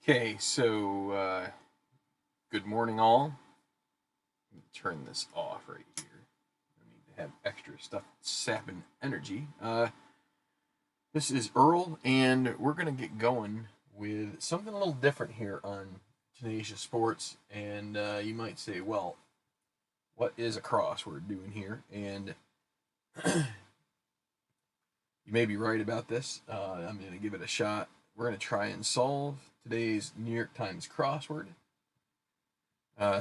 Okay, so good morning, all. Let me turn this off right here. I need to have extra stuff sapping energy. This is Earl, and we're going to get going with something a little different here on Tenacious Sports. And you might say, well, what is a crossword doing here? And you may be right about this. I'm going to give it a shot. We're going to try and solve today's New York Times crossword.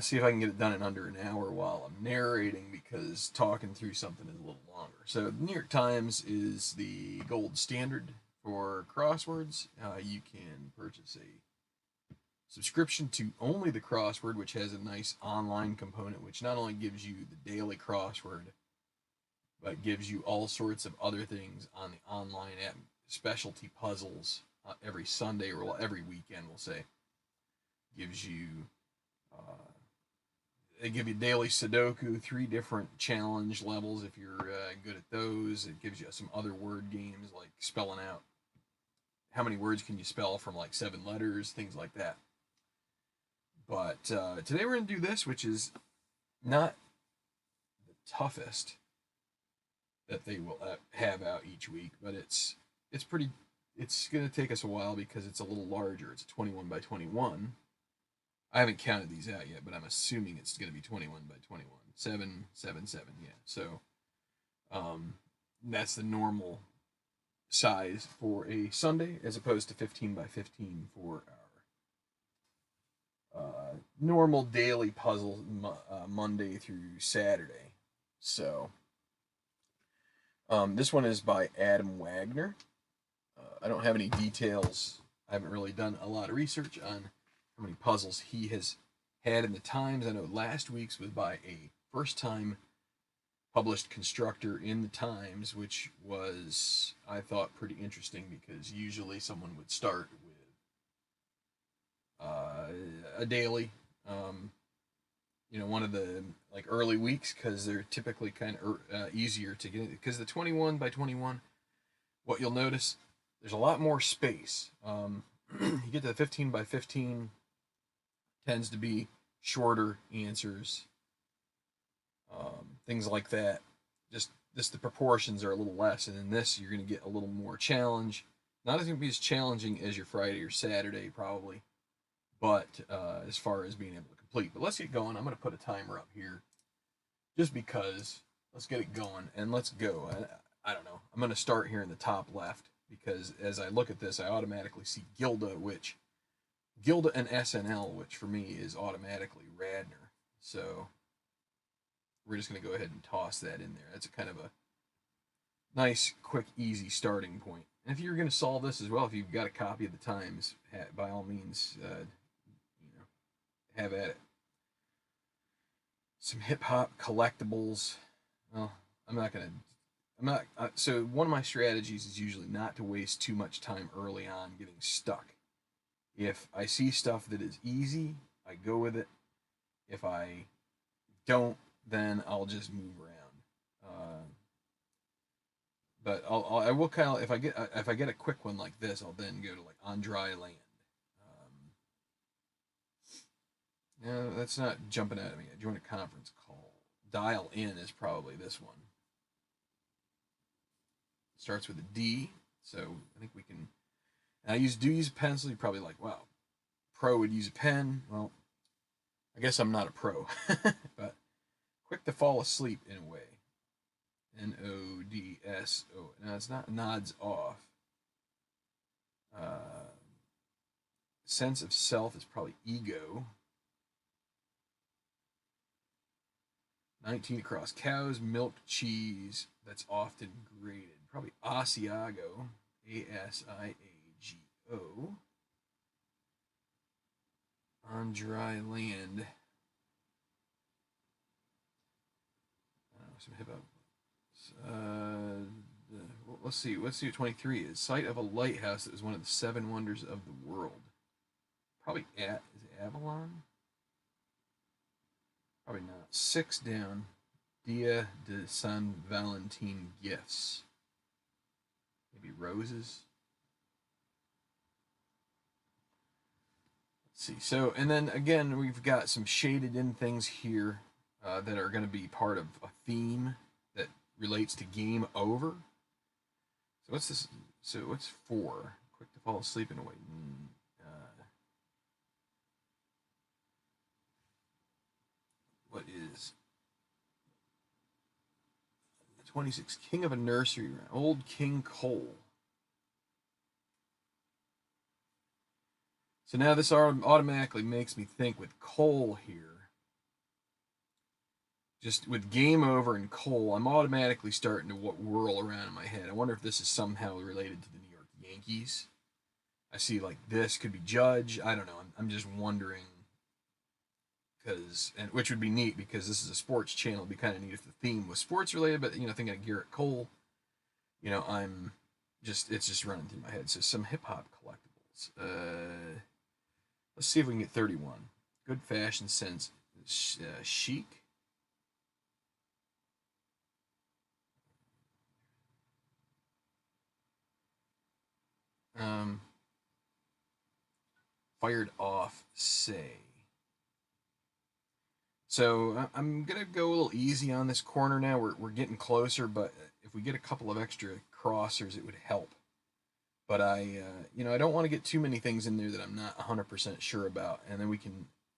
See if I can get it done in under an hour while I'm narrating because talking through something is a little longer. So, the New York Times is the gold standard for crosswords. You can purchase a subscription to only the crossword, which has a nice online component, which not only gives you the daily crossword, but gives you all sorts of other things on the online app, specialty puzzles every Sunday or every weekend, we'll say. Gives you they give you daily Sudoku, 3 different challenge levels if you're good at those. It gives you some other word games like spelling out how many words can you spell from like 7 letters, things like that. But today we're going to do this, which is not the toughest that they will have out each week, but it's pretty. It's going to take us a while because it's a little larger. It's a 21 by 21. I haven't counted these out yet, but I'm assuming it's going to be 21 by 21. 7, 7, 7, yeah. So that's the normal size for a Sunday as opposed to 15 by 15 for our normal daily puzzle Monday through Saturday. So this one is by Adam Wagner. I don't have any details. I haven't really done a lot of research on how many puzzles he has had in the Times. I know last week's was by a first time published constructor in the Times, which was, I thought, pretty interesting because usually someone would start with a daily, one of the like early weeks because they're typically kind of easier to get into. Because the 21 by 21, what you'll notice, there's a lot more space. You get to the 15 by 15, tends to be shorter answers, things like that. Just the proportions are a little less, and in this you're going to get a little more challenge. Not as going to be as challenging as your Friday or Saturday probably, but as far as being able to complete. But let's get going. I'm going to put a timer up here, just because. Let's get it going and let's go. I don't know. I'm going to start here in the top left because as I look at this, I automatically see Gilda and SNL, which for me is automatically Radner. So we're just going to go ahead and toss that in there. That's a kind of a nice, quick, easy starting point. And if you're going to solve this as well, if you've got a copy of the Times, by all means, have at it. Some hip hop collectibles. Well, I'm not going to. I'm not. So one of my strategies is usually not to waste too much time early on getting stuck. If I see stuff that is easy, I go with it. If I don't, then I'll just move around. But I will kind of if I get a quick one like this, I'll then go to like on dry land. No, that's not jumping out at me. I joined a conference call. Dial in is probably this one. It starts with a D, so I think we can. And do use a pencil. You're probably like, wow, pro would use a pen. Well, I guess I'm not a pro, but quick to fall asleep in a way. NODSO. Now it's not nods off. Sense of self is probably ego. 19 across. Cows, milk, cheese. That's often graded. Probably Asiago. Asiago. On dry land. Some hip hop. Let's see what 23 is. Site of a lighthouse that was one of the 7 wonders of the world. Probably is it Avalon? Probably not. 6 down. Dia de San Valentin gifts. Maybe roses. see. So, and then again, we've got some shaded in things here that are going to be part of a theme that relates to game over. So what's this? So what's 4? Quick to fall asleep and awake. What is 26? King of a nursery rhyme. Old King Cole. So now this automatically makes me think with Cole here, just with game over and Cole, I'm automatically starting to whirl around in my head. I wonder if this is somehow related to the New York Yankees. I see like this could be Judge. I don't know. I'm just wondering because, and which would be neat because this is a sports channel. It'd be kind of neat if the theme was sports related. But thinking of Garrett Cole, I'm it's just running through my head. So some hip hop collectibles. Let's see if we can get 31. Good fashion sense. Chic. Fired off, say. So I'm going to go a little easy on this corner now. We're getting closer, but if we get a couple of extra crossers, it would help. But I don't want to get too many things in there that I'm not 100% sure about. And then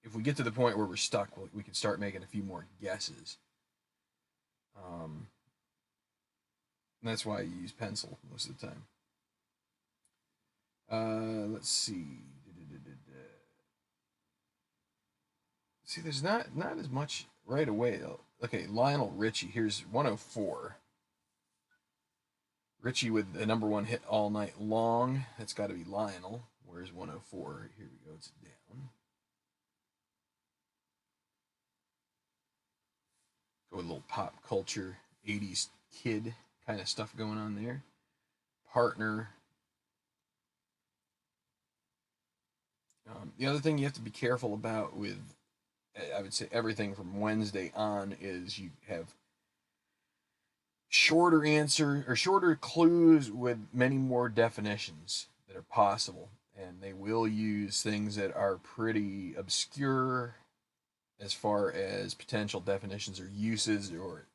if we get to the point where we're stuck, we can start making a few more guesses. And that's why I use pencil most of the time. Let's see. See, there's not as much right away. Okay, Lionel Richie. Here's 104. Richie with the #1 hit all night long. That's got to be Lionel. Where's 104? Here we go. It's down. Go with a little pop culture, 80s kid kind of stuff going on there. Partner. The other thing you have to be careful about with, I would say, everything from Wednesday on is you have shorter clues with many more definitions that are possible, and they will use things that are pretty obscure as far as potential definitions or uses or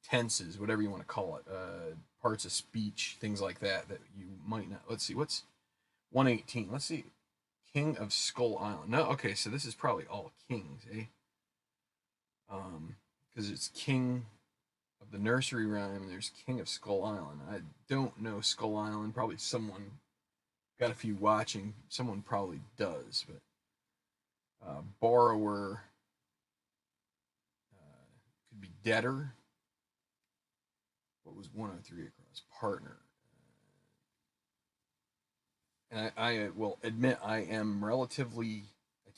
tenses, whatever you want to call it, parts of speech, things like that you might not. Let's see, what's 118? Let's see, King of Skull Island. No, okay, so this is probably all kings, eh? Because it's King of the nursery rhyme, and there's King of Skull Island. I don't know Skull Island. Probably someone got a few watching. Someone probably does, but borrower could be debtor. What was 103 across? Partner. And I will admit I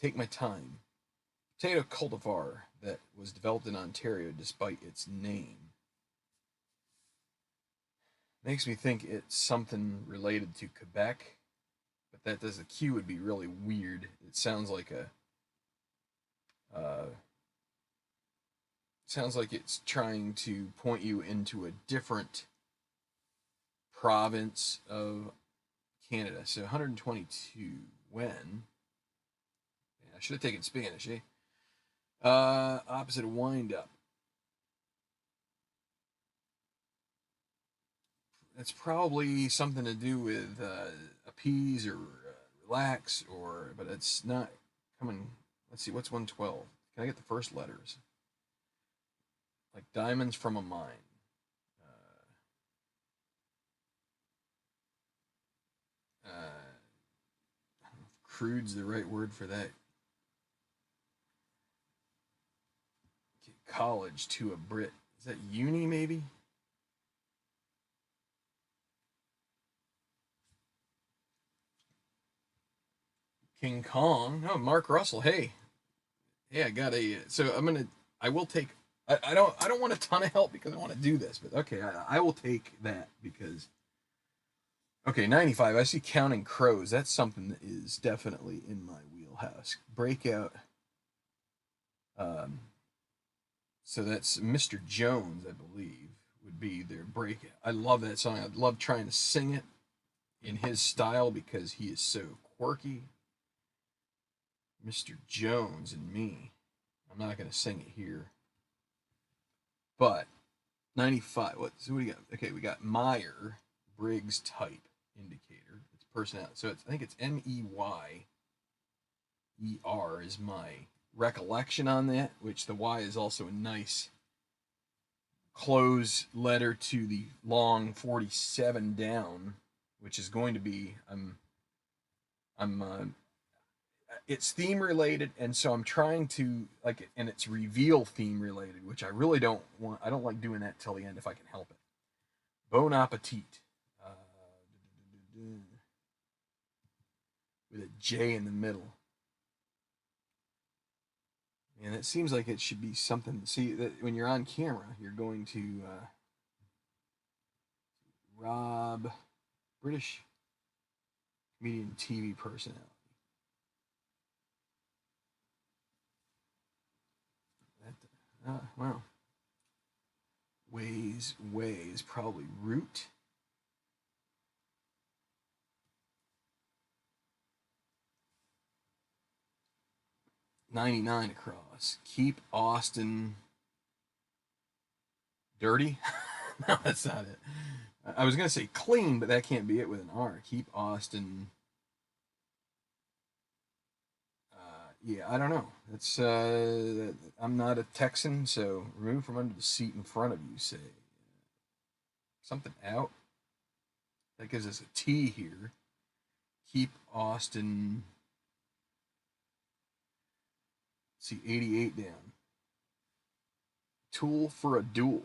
take my time. Potato cultivar that was developed in Ontario despite its name. Makes me think it's something related to Quebec, but that does the Q would be really weird. It sounds like sounds like it's trying to point you into a different province of Canada. So 122. When? Yeah, I should have taken Spanish, eh? Opposite of wind up. That's probably something to do with appease or relax, but it's not coming. Let's see, what's 112? Can I get the first letters? Like diamonds from a mine. I don't know if crude's the right word for that. College to a Brit. Is that uni maybe? King Kong. Oh, Mark Russell. Hey, I got a. So I will take. I don't want a ton of help because I want to do this, but okay, I will take that because. Okay, 95. I see Counting Crows. That's something that is definitely in my wheelhouse. Breakout. So that's Mr. Jones, I believe, would be their breakout. I love that song. I love trying to sing it. in his style because he is so quirky. Mr. Jones and Me. I'm not going to sing it here. But 95. What do we got? Okay, we got Meyer Briggs type indicator. It's personality. So I think it's MEYER is my recollection on that, which the Y is also a nice close letter to the long 47 down, which is going to be it's theme related, and so I'm trying to like it, and it's reveal theme related, which I really don't want. I don't like doing that till the end if I can help it. Bon appetit, with a J in the middle, and it seems like it should be something. See that when you're on camera, you're going to Rob, British comedian, TV personality. Wow. Ways probably root. $99 across. Keep Austin dirty. No, that's not it. I was gonna say clean, but that can't be it with an R. Keep Austin. Yeah, I don't know. It's I'm not a Texan, so remove from under the seat in front of you. Say something out. That gives us a T here. Keep Austin. Let's see, 88 down. Tool for a duel.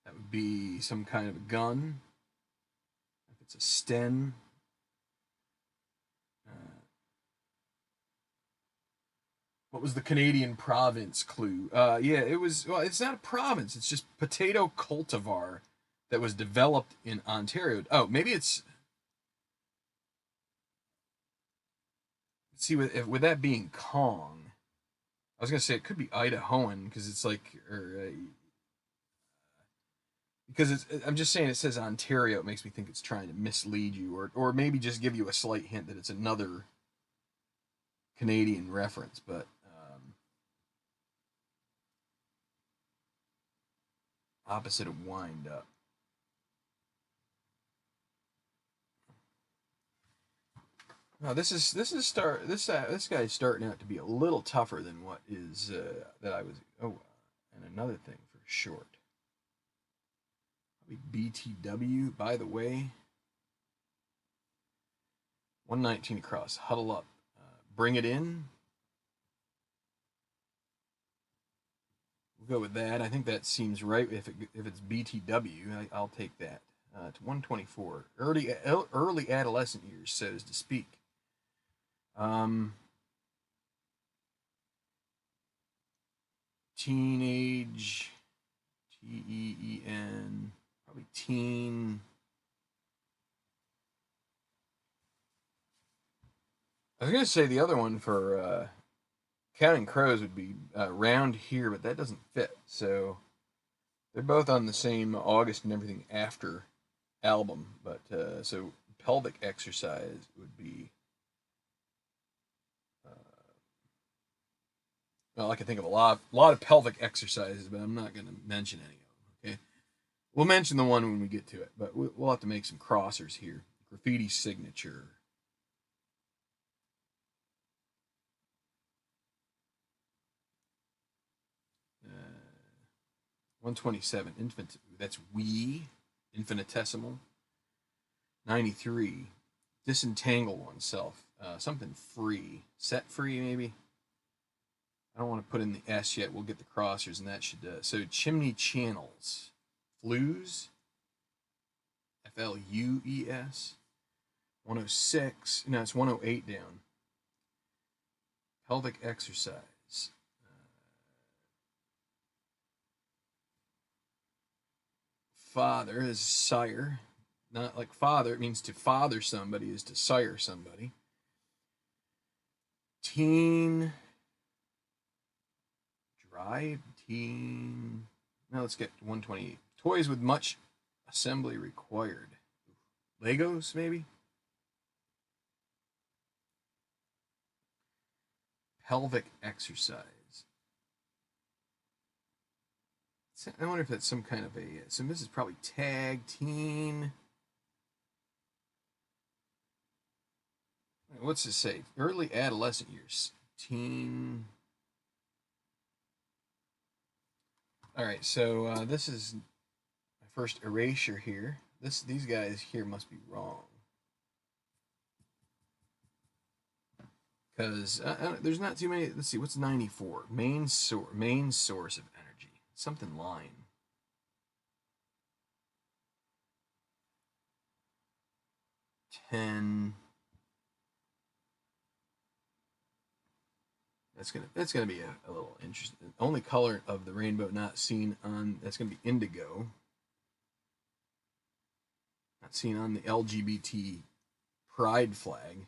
That would be some kind of a gun. If it's a Sten. What was the Canadian province clue? Yeah, it was. Well, it's not a province. It's just potato cultivar that was developed in Ontario. Oh, maybe it's. See, with that being Kong, I was gonna say it could be Idahoan because it's like, or because it's. I'm just saying it says Ontario. It makes me think it's trying to mislead you, or maybe just give you a slight hint that it's another Canadian reference. But opposite of wind up. No, this guy's starting out to be a little tougher than what is that I was. Oh, and another thing for short. Probably BTW. By the way, 119 across. Huddle up. Bring it in. We'll go with that. I think that seems right. If it's BTW, I'll take that. To 124. Early adolescent years, so to speak. Teenage, TEEN, probably teen. I was gonna say the other one for Counting Crows would be Round Here, but that doesn't fit. So they're both on the same August and everything after album, but so Pelvic Exercise would be. Well, I can think of a lot of pelvic exercises, but I'm not going to mention any of them. Okay, we'll mention the one when we get to it, but we'll have to make some crossers here. Graffiti signature. 127 infant. That's we infinitesimal. 93 disentangle oneself. Something free. Set free maybe. I don't want to put in the S yet. We'll get the crossers, and that should. So chimney channels, flues, FLUES. 106. No, it's 108 down. Pelvic exercise. Father is sire. Not like father. It means to father somebody is to sire somebody. Teen. Drive. Teen. Now let's get 128. Toys with much assembly required. Legos, maybe? Pelvic exercise. I wonder if that's some kind of a. So this is probably tag teen. What's it say? Early adolescent years. Teen. All right, so this is my first erasure here. These guys here must be wrong because there's not too many. Let's see, what's 94? Main source of energy. Something line. 10. That's gonna be a little interesting. Only color of the rainbow not seen on that's gonna be indigo. Not seen on the LGBT pride flag.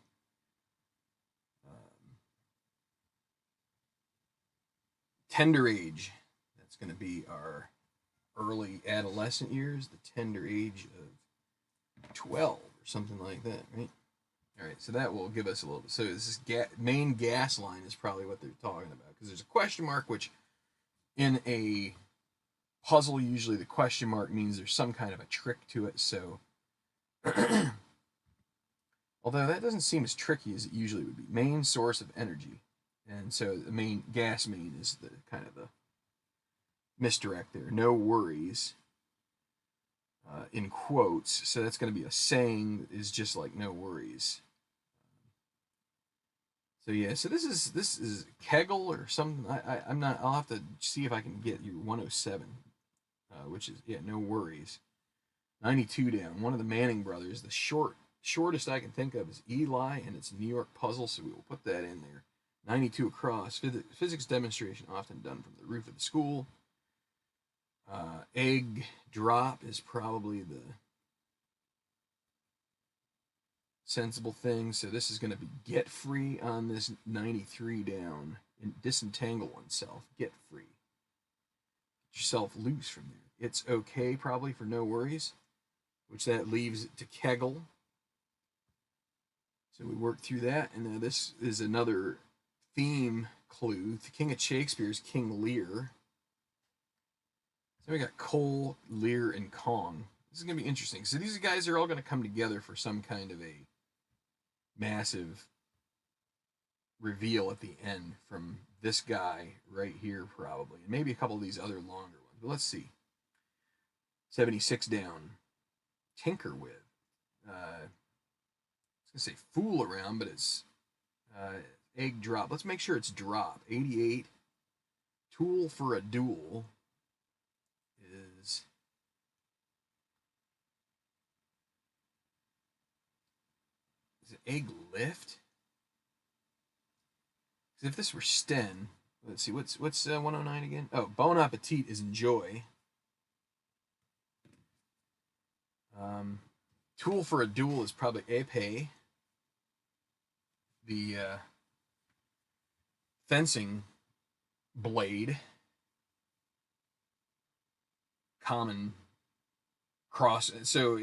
Tender age. That's gonna be our early adolescent years. The tender age of 12 or something like that, right? All right, so that will give us a little bit. So this is main gas line is probably what they're talking about because there's a question mark, which in a puzzle usually the question mark means there's some kind of a trick to it. So, although that doesn't seem as tricky as it usually would be, main source of energy, and so the main gas main is the kind of the misdirect there. No worries. In quotes, so that's going to be a saying that is just like no worries. So yeah, so this is Kegel or something. I'm not. I'll have to see if I can get you 107, which is yeah, no worries. 92 down. One of the Manning brothers. The shortest I can think of is Eli, and it's a New York puzzle, so we will put that in there. 92 across. Physics demonstration often done from the roof of the school. Egg drop is probably the sensible thing. So this is going to be get free on this 93 down and disentangle oneself. Get free. Get yourself loose from there. It's okay probably for no worries, which that leaves it to Kegel. So we work through that, and now this is another theme clue. The King of Shakespeare's King Lear. So we got Cole, Lear, and Kong. This is going to be interesting. So these guys are all going to come together for some kind of a massive reveal at the end from this guy right here, probably. And maybe a couple of these other longer ones. But let's see. 76 down. Tinker with. I was going to say fool around, but it's egg drop. Let's make sure it's drop. 88. Tool for a duel is it egg lift? If this were Sten, let's see, what's 109 again? Oh, bon appetit is enjoy. Tool for a duel is probably épée. The fencing blade. Common cross. So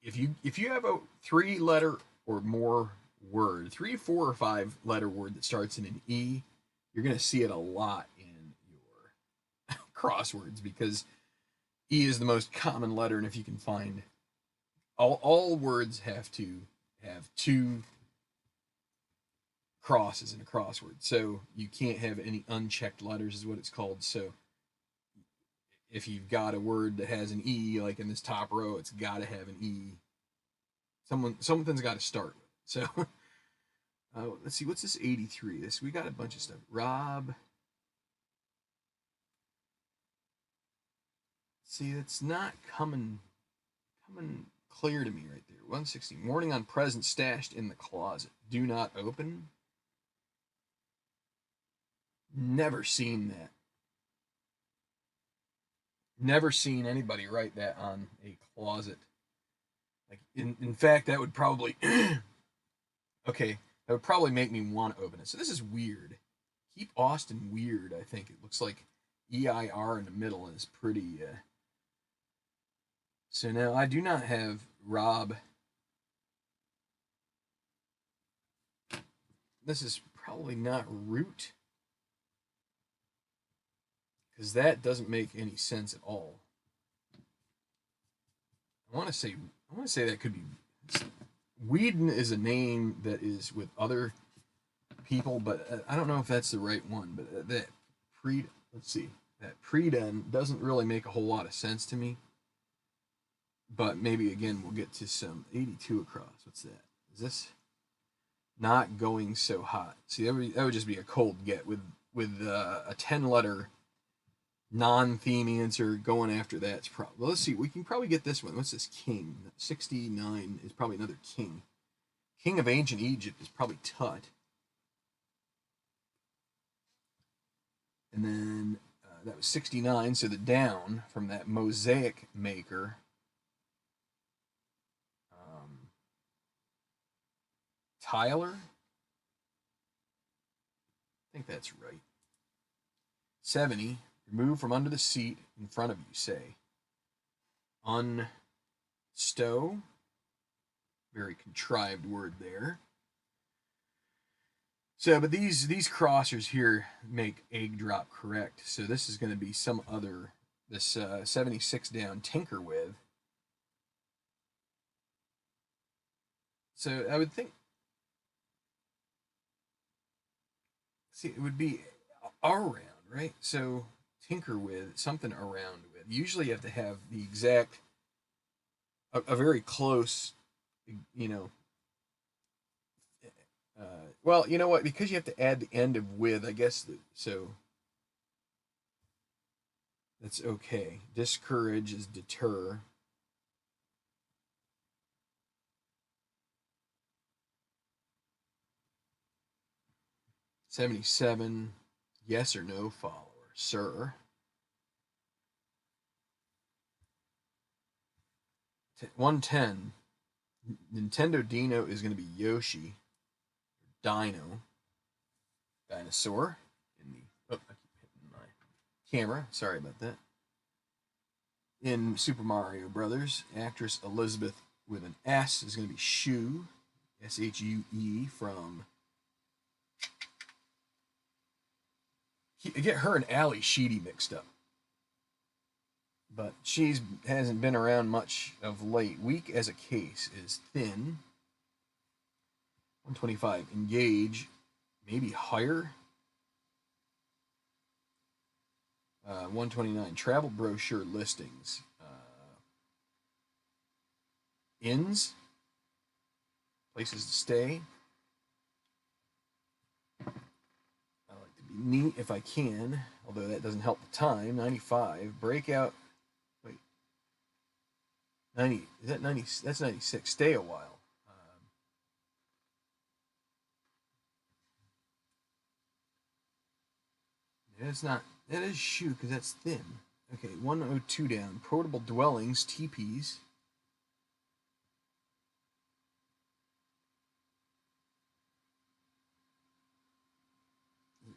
if you have a 3-letter or more word, 3, 4, or 5-letter word that starts in an E, you're going to see it a lot in your crosswords because E is the most common letter, and if you can find all words have to have 2 crosses in a crossword, so you can't have any unchecked letters is what it's called. So if you've got a word that has an E, like in this top row, it's got to have an E. Something's got to start with it. So let's see, what's this 83? We got a bunch of stuff. Rob. See, it's not coming clear to me right there. 160. Morning on present stashed in the closet. Do not open. Never seen that. Never seen anybody write that on a closet. Like in fact, that would probably okay. That would probably make me want to open it. So this is weird. Keep Austin weird. I think it looks like EIR in the middle is pretty. So now I do not have Rob this is probably not root, because that doesn't make any sense at all. I want to say that could be. Whedon is a name that is with other people, but I don't know if that's the right one. But let's see, that Preden doesn't really make a whole lot of sense to me. But maybe again we'll get to some 82 across. What's that? Is this not going so hot? See, that would just be a cold get with a 10-letter non-theme answer going after that's probably. Well, let's see. We can probably get this one. What's this? King. 69 is probably another king. King of ancient Egypt is probably Tut. And then that was 69. So the down from that mosaic maker. Tyler. I think that's right. 70. Remove from under the seat in front of you, say. Unstow. Very contrived word there. So, but these crossers here make egg drop correct. So this is going to be some other, this 76 down tinker with. So I would think, see, it would be around, right? So tinker with, something around with. Usually you have to have the exact, a very close, you know, well, you know what? Because you have to add the end of with, I guess, so that's okay. Discourage is deter. $77, yes or no follower, sir. 110, Nintendo Dino is going to be Yoshi. Dino. Dinosaur. In the, oh, I keep hitting my camera. Sorry about that. In Super Mario Brothers, actress Elizabeth with an S is going to be Shue. S-H-U-E from... I get her and Ali Sheedy mixed up. But she hasn't been around much of late. Weak as a case is thin. 125, engage, maybe higher. 129, travel brochure listings. Inns, places to stay. I like to be neat if I can, although that doesn't help the time. 95, breakout. Wait, 90, is that 90? That's 96, stay a while. It's not. That is shoe because that's thin. Okay, 102 down. Portable dwellings, TPs.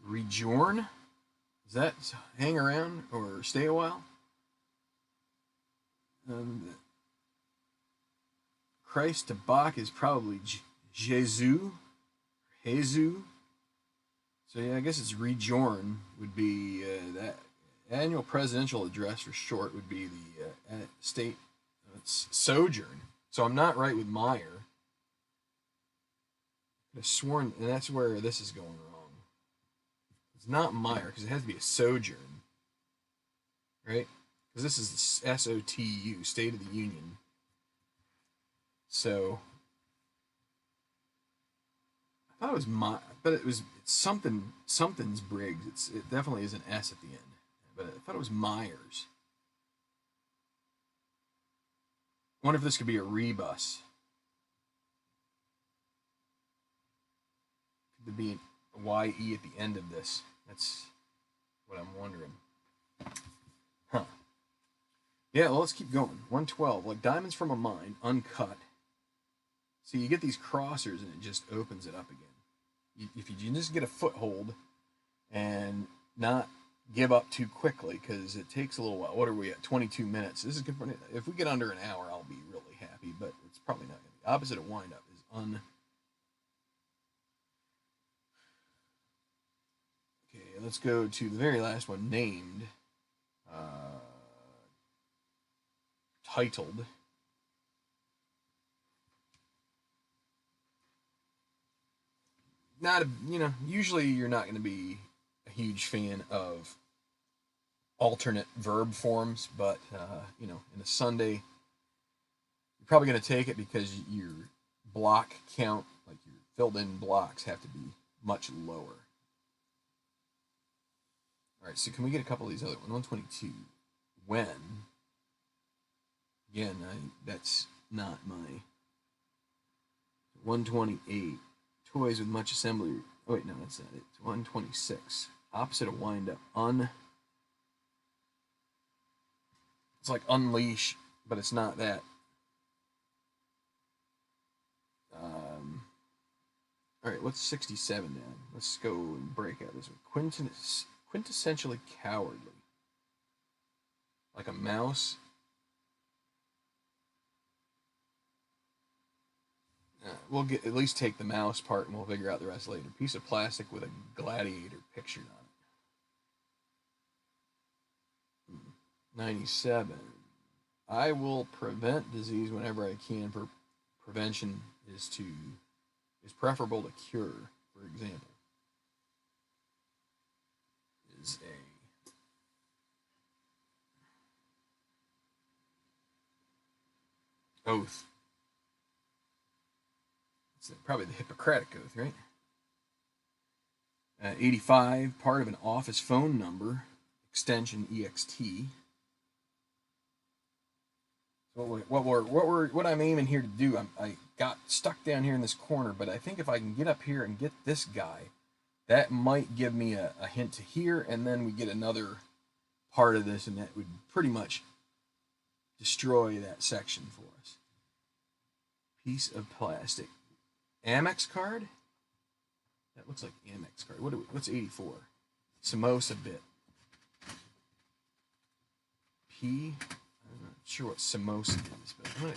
Rejourn. Does that hang around or stay a while? Christ to Bach is probably Jesus. Jesus. So yeah, I guess it's rejourn would be that annual presidential address for short would be the state sojourn. So I'm not right with Meyer. I sworn, and that's where this is going wrong. It's not Meyer because it has to be a sojourn, right? Because this is the SOTU, State of the Union. So I thought it was but it's something's Briggs. It definitely is an S at the end, but I thought it was Myers. I wonder if this could be a rebus. Could there be a YE at the end of this? That's what I'm wondering. Huh. Yeah, well, let's keep going. 112, like diamonds from a mine, uncut. So you get these crossers and it just opens it up again. If you just get a foothold and not give up too quickly, because it takes a little while. What are we at? 22 minutes. This is good. If we get under an hour, I'll be really happy, but it's probably not going to be. Opposite of wind up is let's go to the very last one, named, titled. Not a, usually you're not going to be a huge fan of alternate verb forms, but in a Sunday, you're probably going to take it because your block count, like your filled in blocks, have to be much lower. All right, so can we get a couple of these other ones? 122. When? Again, that's not my. 128. Toys with much assembly. Oh, wait, no, that's not it. 126. Opposite of wind up. It's like unleash, but it's not that. All right, what's 67 then? Let's go and break out this one. Quintessentially cowardly. Like a mouse. We'll at least take the mouse part and we'll figure out the rest later. Piece of plastic with a gladiator pictured on it. 97. I will prevent disease whenever I can. Prevention is preferable to cure, for example. Is a oath. It's probably the Hippocratic Oath, right? 85, part of an office phone number, extension EXT. So what I'm aiming here to do, I got stuck down here in this corner, but I think if I can get up here and get this guy, that might give me a hint to here, and then we get another part of this, and that would pretty much destroy that section for us. Piece of plastic. Amex card? That looks like Amex card. What's 84? Samosa bit. P? I'm not sure what samosa is, but I'm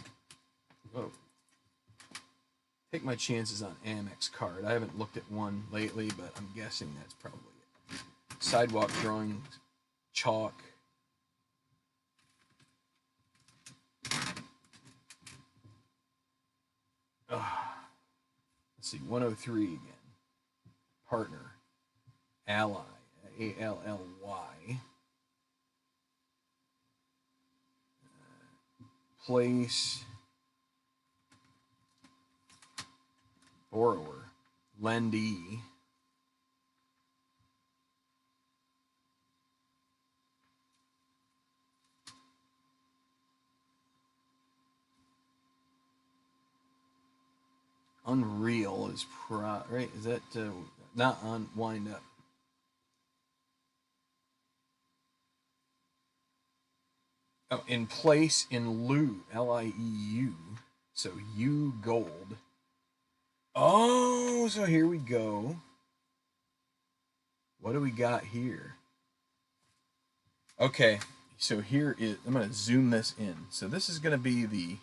going to take my chances on Amex card. I haven't looked at one lately, but I'm guessing that's probably it. Sidewalk drawing, chalk. Let's see, 103 again. Partner. Ally. A-L-L-Y. Place. Borrower. Lendee. Unreal is right? Is that not on wind up? Oh, in place, in lieu, L-I-E-U. So U gold. Oh, so here we go. What do we got here? Okay, so here is. I'm going to zoom this in. So this is going to be the.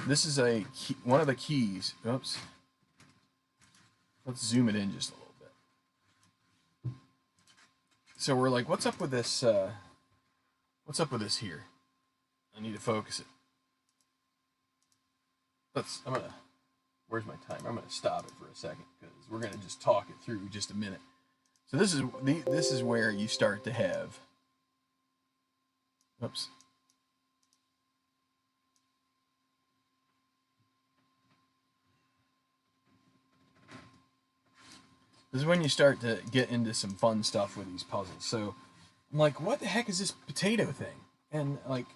This is a key, one of the keys. Oops. Let's zoom it in just a little bit. So we're like, what's up with this? What's up with this here? I need to focus it. Where's my timer? I'm gonna stop it for a second because we're gonna just talk it through just a minute. So this is where you start to have. Oops. This is when you start to get into some fun stuff with these puzzles. So I'm like, what the heck is this potato thing? And like,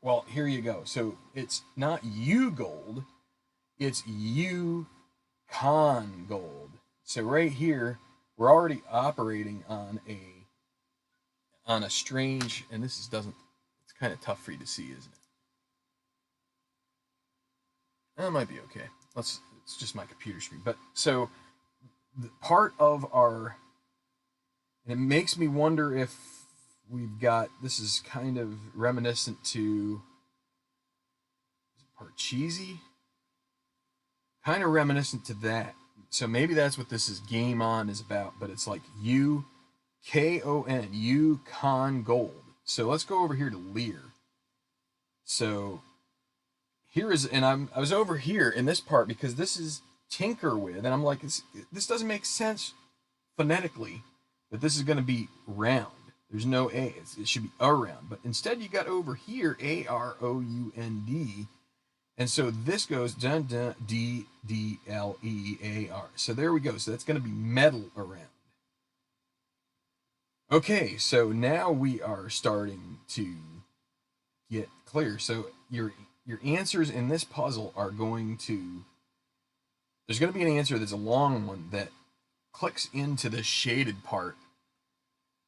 well, here you go. So it's not U gold, it's U con gold. So right here, we're already operating on a strange, and it's kind of tough for you to see, isn't it? That might be okay. It's just my computer screen. But so part of our, and it makes me wonder if we've got, this is kind of reminiscent to, is it Parcheesi? Kind of reminiscent to that. So maybe that's what this is Game On is about, but it's like U-K-O-N, Yukon Gold. So let's go over here to Lear. So here is, and I was over here in this part because this is tinker with, and I'm like, this doesn't make sense phonetically, but this is going to be round. There's no A. It should be around. But instead you got over here A-R-O-U-N-D. And so this goes dun, dun, D-D-L-E-A-R. So there we go. So that's going to be metal around. Okay, so now we are starting to get clear. So your answers in this puzzle are going to, there's going to be an answer that's a long one that clicks into the shaded part,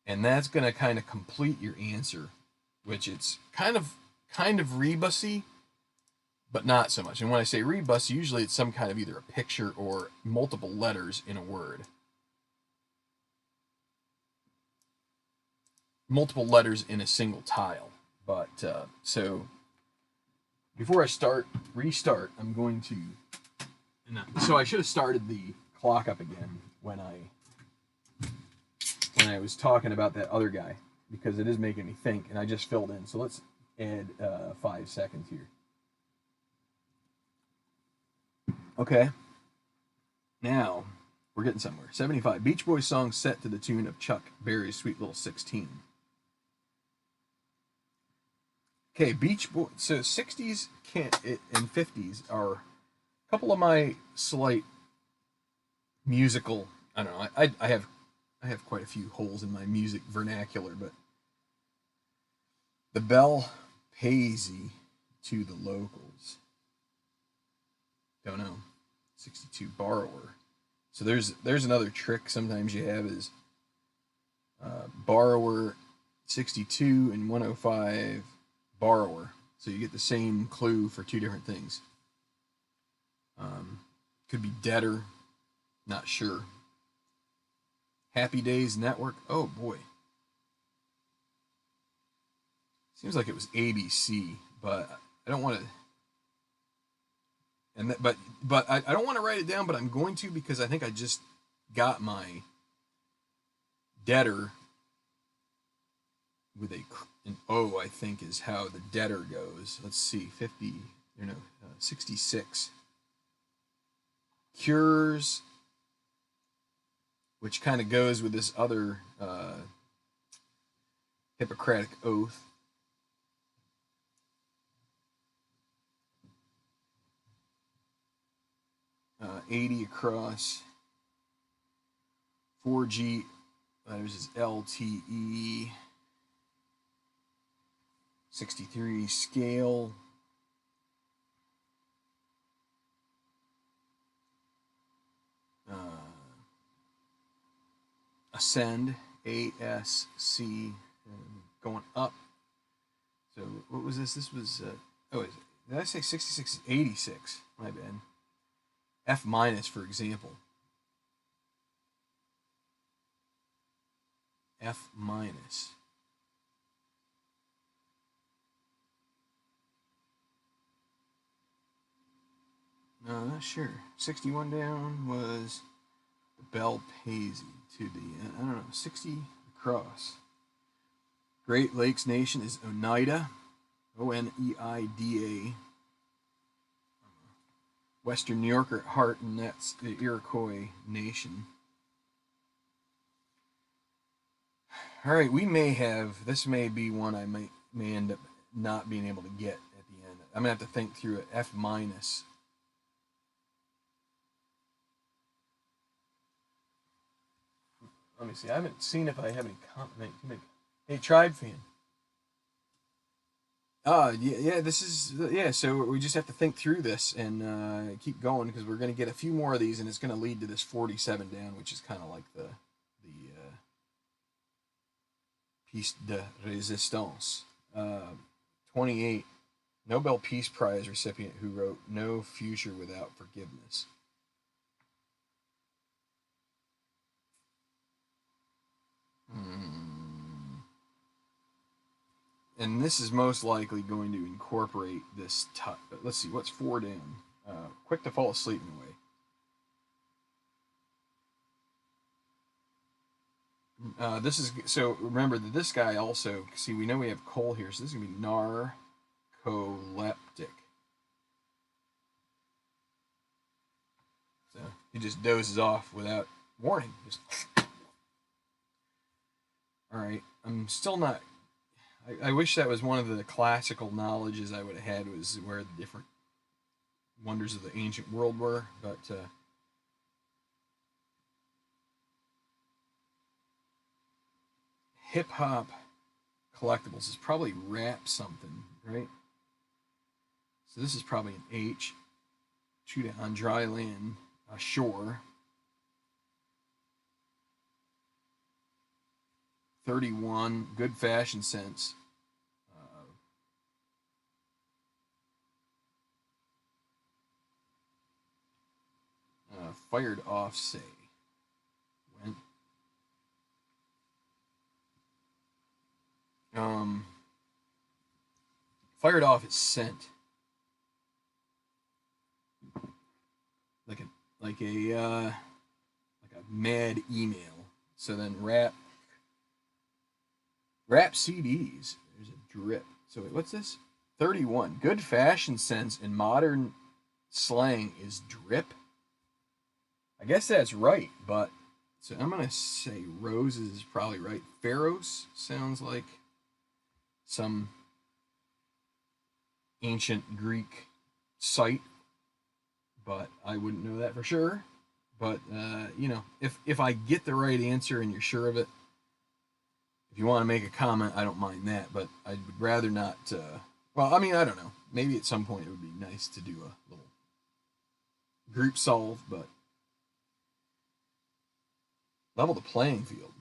and that's going to kind of complete your answer, which it's kind of rebusy, but not so much. And when I say rebus, usually it's some kind of either a picture or multiple letters in a word. Multiple letters in a single tile. But so before I restart, I'm going to. So I should have started the clock up again when I was talking about that other guy, because it is making me think, and I just filled in. So let's add 5 seconds here. Okay. Now we're getting somewhere. 75. Beach Boys song set to the tune of Chuck Berry's Sweet Little 16. Okay, Beach Boys. So 60s and 50s are a couple of my slight musical. I don't know. I have quite a few holes in my music vernacular, but the bell pays to the locals. Don't know. 62 borrower. So there's another trick sometimes you have is borrower 62 and 105 borrower. So you get the same clue for two different things. Could be debtor, not sure. Happy Days Network. Oh boy. Seems like it was ABC, but I don't want to. And that, but I don't want to write it down, but I'm going to, because I think I just got my debtor with an O, I think is how the debtor goes. Let's see, 66. Cures, which kind of goes with this other Hippocratic oath. Uh, 80 across. 4G, there's his LTE. 63 scale. Ascend, ASC, going up. So what was this? This was, did I say 66? 86, my bad. F minus, for example. F minus. No, not sure. 61 down was the Bel Paisy to the, I don't know, 60 across. Great Lakes Nation is Oneida, Oneida. Western New Yorker at heart, and that's the Iroquois Nation. All right, this may be one I may end up not being able to get at the end. I'm gonna have to think through it. F minus. Let me see. I haven't seen if I have any comment. Hey, Tribe fan. This is, so we just have to think through this and keep going, because we're going to get a few more of these, and it's going to lead to this 47 down, which is kind of like the piece de resistance. 28, Nobel Peace Prize recipient who wrote No Future Without Forgiveness. And this is most likely going to incorporate this let's see, what's 4 down? Quick to fall asleep in a way. This is so. Remember that this guy also. See, we know we have coal here, so this is gonna be narcoleptic. So he just dozes off without warning. Just all right. I'm still not. I wish that was one of the classical knowledges I would have had, was where the different wonders of the ancient world were, but hip hop collectibles is probably rap something, right? So this is probably an H. Shoot it on dry land, shore. 31, good fashion sense. Fired off, say. Went. Fired off is sent. Like a mad email. So then rap CDs. There's a drip. So wait, what's this? 31. Good fashion sense in modern slang is drip. I guess that's right, but so I'm gonna say roses is probably right. Pharos sounds like some ancient Greek site, but I wouldn't know that for sure. But if I get the right answer and you're sure of it, if you want to make a comment, I don't mind that. But I would rather not. Well, I mean, I don't know. Maybe at some point it would be nice to do a little group solve, but level the playing field.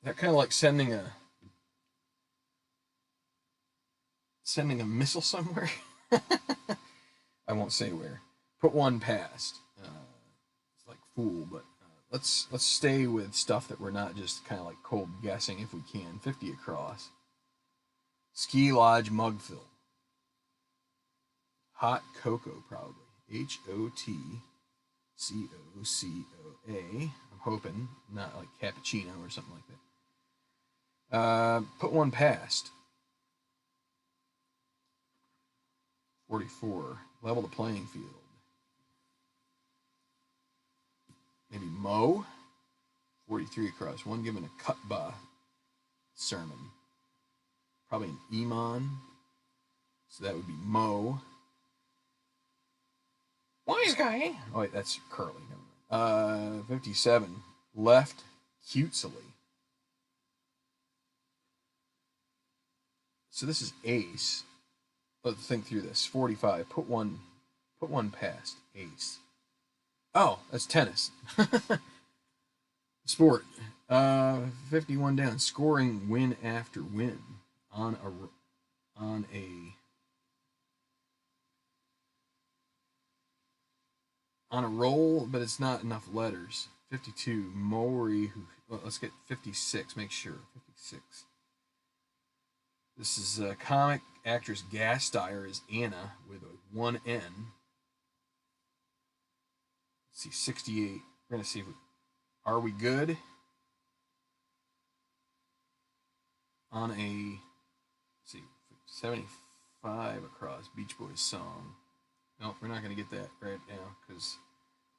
That kind of like sending a missile somewhere. I won't say where. Put one past. It's like fool, but let's stay with stuff that we're not just kind of like cold guessing if we can. 50 across. Ski lodge mug fill. Hot cocoa probably. HOTCOCOA. I'm hoping not like cappuccino or something like that. Put one past. 44. Level the playing field. Maybe Mo. 43 across. One given a Kutba sermon. Probably an Iman. So that would be Mo. Wise guy. Oh, wait, that's Curly. 57. Left cutesily. So this is ace. Let's think through this. 45. Put one past. Ace. Oh, that's tennis. Sport. 51 down. Scoring win after win on a roll, but it's not enough letters. 52. Maury. Let's get 56. Make sure. 56. This is comic actress Gasteyer is Anna with a 1 N. Let's see, 68. We're gonna see. Are we good? On a, let's see, 75 across. Beach Boys song. Nope, we're not gonna get that right now because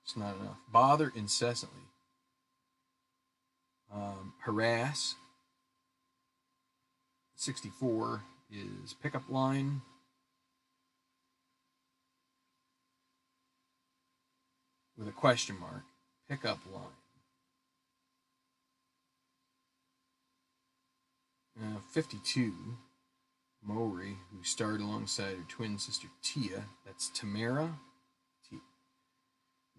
it's not enough. Bother incessantly. Harass. 64 is pickup line. With a question mark. Pickup line. 52. Maury, who starred alongside her twin sister Tia. That's Tamara.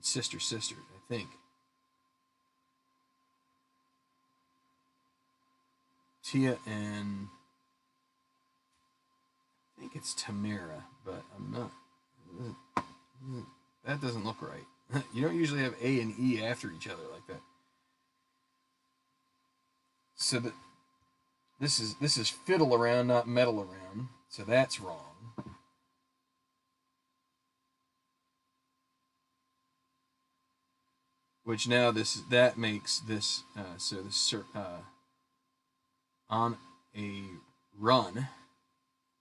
Sister, I think. Tia and I think it's Tamara, but I'm not. That doesn't look right. You don't usually have A and E after each other like that. So that this is fiddle around, not meddle around. So that's wrong. which now that makes this so this on a run.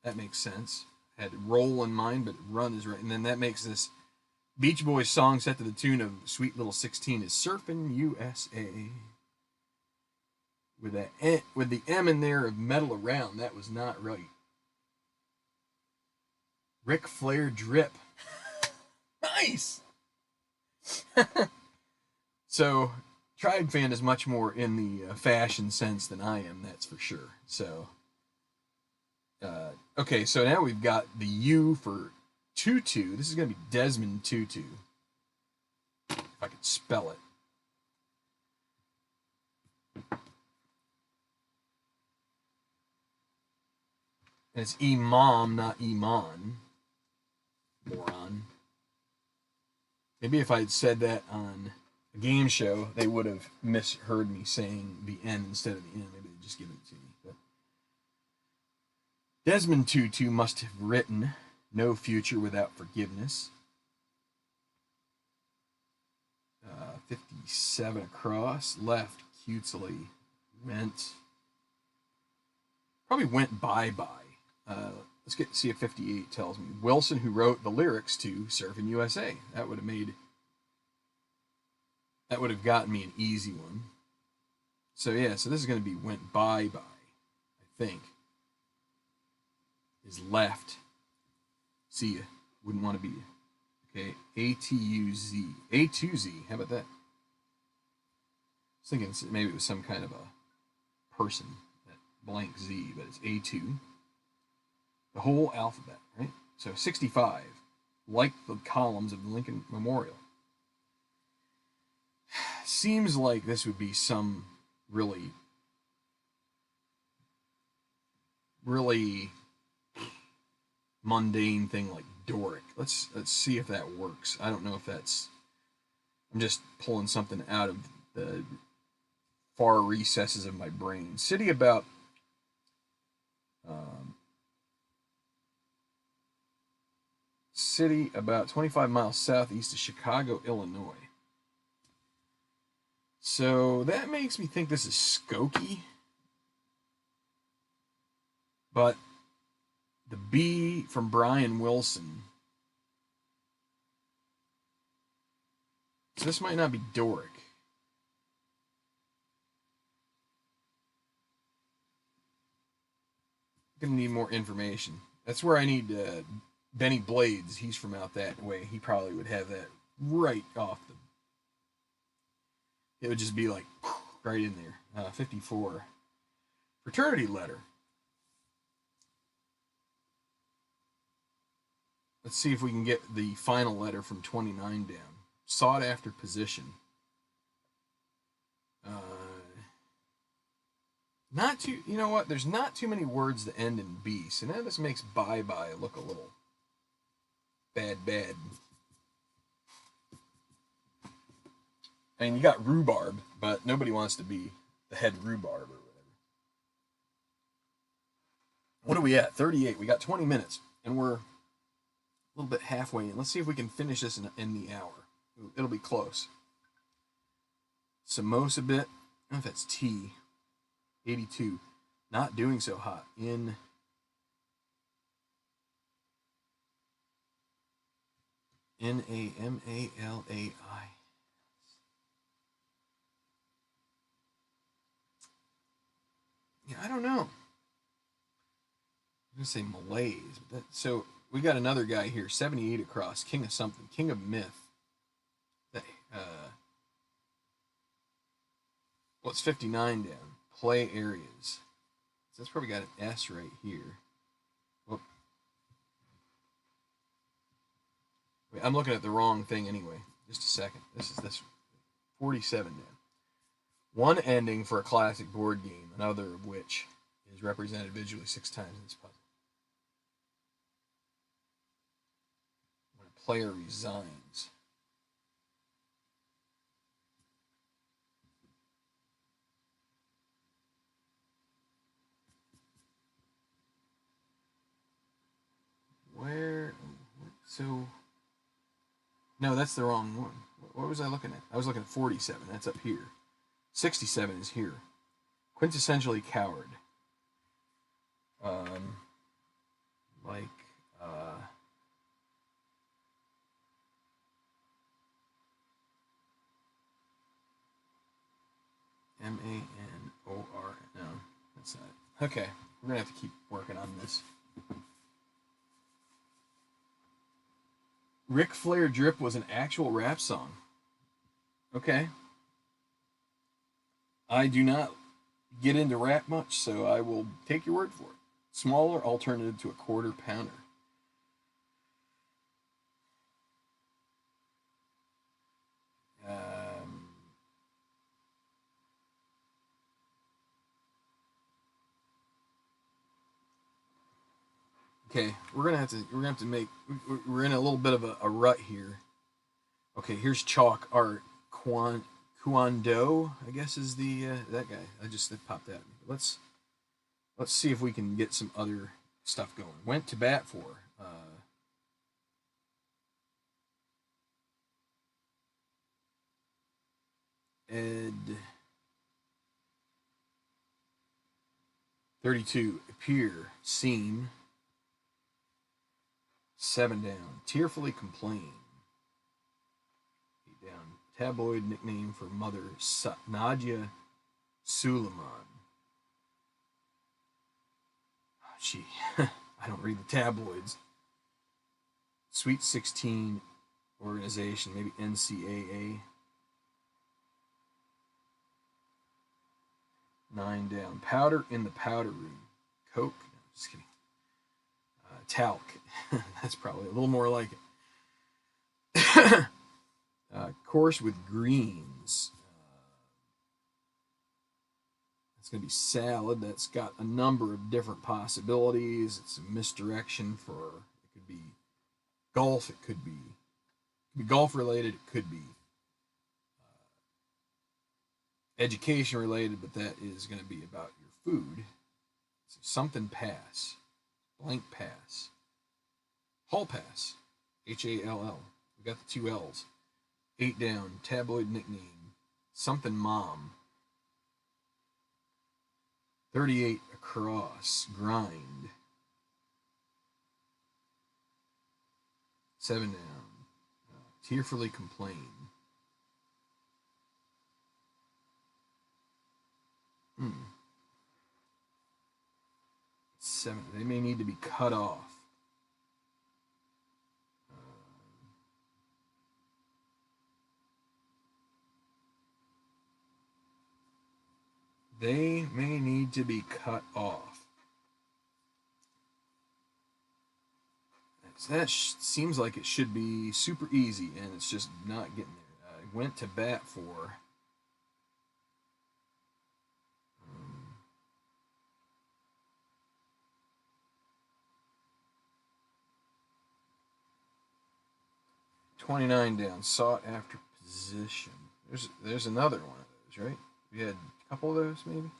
That makes sense. I had roll in mind, but run is right, and then that makes this Beach Boys song set to the tune of "Sweet Little 16" is "Surfin' USA." With the M in there of metal around, that was not right. Ric Flair drip. Nice. So, Tribe Fan is much more in the fashion sense than I am. That's for sure. So, okay. So now we've got the U for Tutu. This is going to be Desmond Tutu. If I could spell it. And it's Imam, not Iman. Moron. Maybe if I had said that on a game show, they would have misheard me saying the N instead of the N. Maybe they'd just give it to me. But Desmond Tutu must have written "No Future Without Forgiveness." 57 across, left, cutesily, probably went bye-bye. Let's see if 58 tells me. Wilson, who wrote the lyrics to "Surfing USA." That would have gotten me an easy one. So yeah, so this is going to be went bye-bye, I think. Is left. See ya. Wouldn't want to be ya. Okay, A-T-U-Z. A-2-Z. How about that? I was thinking maybe it was some kind of a person, that blank Z, but it's A2. The whole alphabet, right? So 65, like the columns of the Lincoln Memorial. Seems like this would be some really, really mundane thing like Doric. Let's see if that works. I don't know if that's. I'm just pulling something out of the far recesses of my brain. City about. City about 25 miles southeast of Chicago, Illinois. So that makes me think this is Skokie. But the B from Brian Wilson. So this might not be Doric. I'm gonna need more information. That's where I need Benny Blades. He's from out that way. He probably would have that right off the. It would just be like right in there. 54. Fraternity letter. Let's see if we can get the final letter from 29 down. Sought after position. Not too, you know what? There's not too many words that end in B, so now this makes bye-bye look a little bad. I mean, you got rhubarb, but nobody wants to be the head rhubarb or whatever. What are we at? 38. We got 20 minutes, and we're a little bit halfway in. Let's see if we can finish this in the hour. It'll be close. Samosa bit. I don't know if that's T. 82. Not doing so hot. In Namalai. Yeah, I don't know. I'm gonna say Malays. But so we got another guy here, 78 across, king of something, king of myth. That what's 59 down? Play areas. So that's probably got an S right here. Whoop. Wait, I'm looking at the wrong thing anyway. Just a second. This 47 down. One ending for a classic board game, another of which is represented visually 6 times in this puzzle. When a player resigns. Where? So. No, that's the wrong one. what was I looking at? I was looking at 47. That's up here. 67 is here. Quintessentially coward. Like, Manor. No, that's not it. Okay, we're gonna have to keep working on this. Ric Flair Drip was an actual rap song. Okay. I do not get into rap much, so I will take your word for it. Smaller alternative to a quarter pounder. Um, okay, we're gonna have to make. We're in a little bit of a rut here. Okay, here's chalk art. Kwando, I guess, is the that guy. That popped at me. Let's see if we can get some other stuff going. Went to bat for Ed 32. Appear seen 7 down. Tearfully complain 8 down. Tabloid nickname for mother Nadia Suleiman. She, I don't read the tabloids. Sweet 16 organization, maybe NCAA. 9 down. Powder in the powder room. Coke. No, just kidding. Talc. That's probably a little more like it. Course with greens. It's going to be salad. That's got a number of different possibilities. It's a misdirection for, it could be golf. It could be golf related. It could be education related, but that is going to be about your food. So something pass. Blank pass. Hall pass. Hall. We got the 2 L's. 8 down. Tabloid nickname. Something mom. 38 across. Grind. 7 down. Tearfully complain. 7. They may need to be cut off. They may need to be cut off. That seems like it should be super easy, and it's just not getting there. I went to bat for 29 down. Sought after position. There's another one of those, right? We had a couple of those, maybe.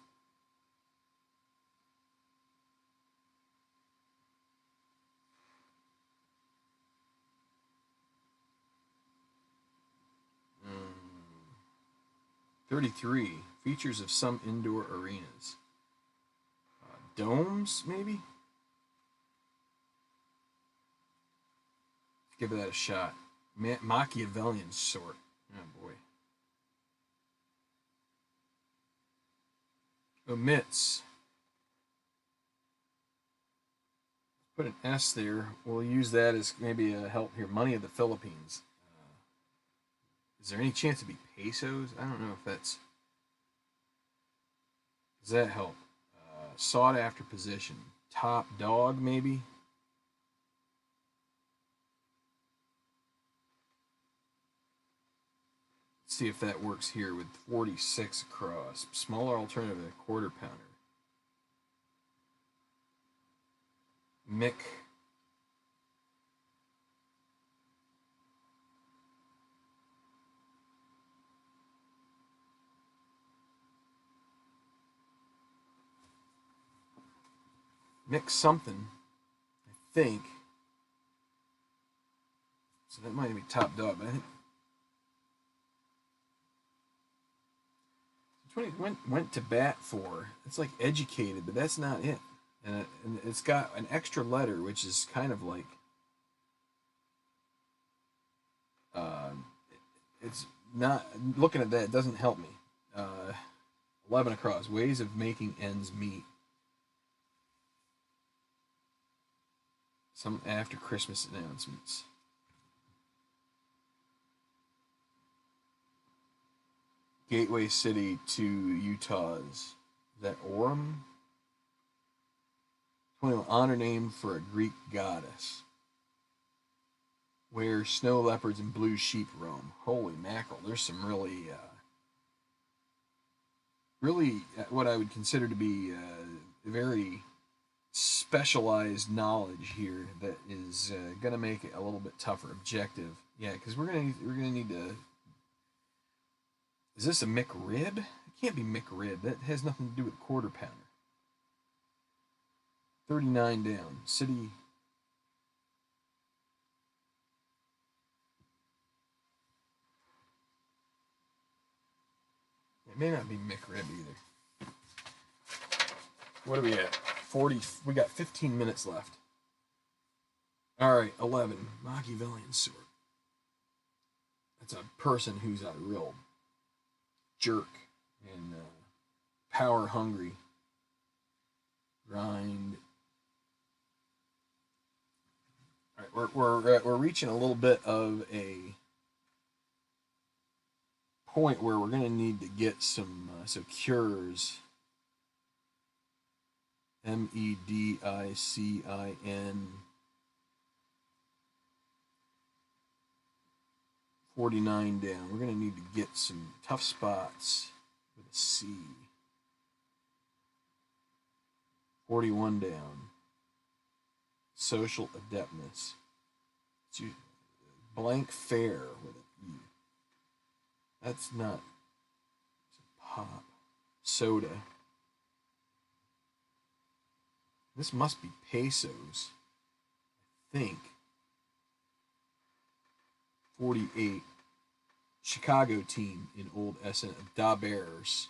Mm. 33. Features of some indoor arenas. Domes, maybe? Give that a shot. Machiavellian sort. Oh, boy. Omits. Put an S there. We'll use that as maybe a help here. Money of the Philippines. Is there any chance to be pesos? I don't know if that's... Does that help? Sought after position. Top dog, maybe? Let's see if that works here with 46 across. Smaller alternative than a quarter pounder. Mick. Mick something, I think. So that might be top dog, but I think 20 went to bat for. It's like educated, but that's not it. And it's got an extra letter, which is kind of like uh, it's not looking at that. It doesn't help me. 11 across. Ways of making ends meet. Some after Christmas announcements. Gateway City to Utah's. Is that Orem? 21. Honor name for a Greek goddess. Where snow leopards and blue sheep roam. Holy mackerel. There's some really, what I would consider to be very specialized knowledge here that is going to make it a little bit tougher. Objective. Yeah, because we're gonna need to. Is this a McRib? It can't be McRib. That has nothing to do with quarter pounder. 39 down. City. It may not be McRib either. What are we at? 40. We got 15 minutes left. All right, 11. Machiavellian sword. That's a person who's a real jerk and power hungry. Grind. All right, we're reaching a little bit of a point where we're going to need to get some cures. Medicin. 49 down. We're going to need to get some tough spots with a C. 41 down. Social adeptness. Blank fair with an E. That's not. It's a pop. Soda. This must be pesos. I think. 48. Chicago team in old SN. Da Bears.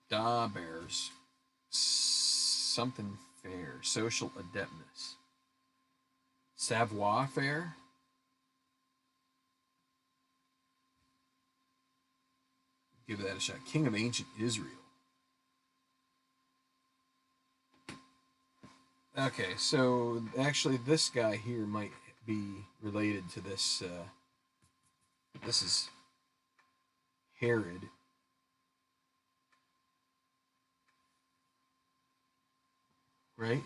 Da Bears. Something fair. Social adeptness. Savoir fair. Give that a shot. King of ancient Israel. Okay, so actually this guy here might be related to this. This is Herod. Right?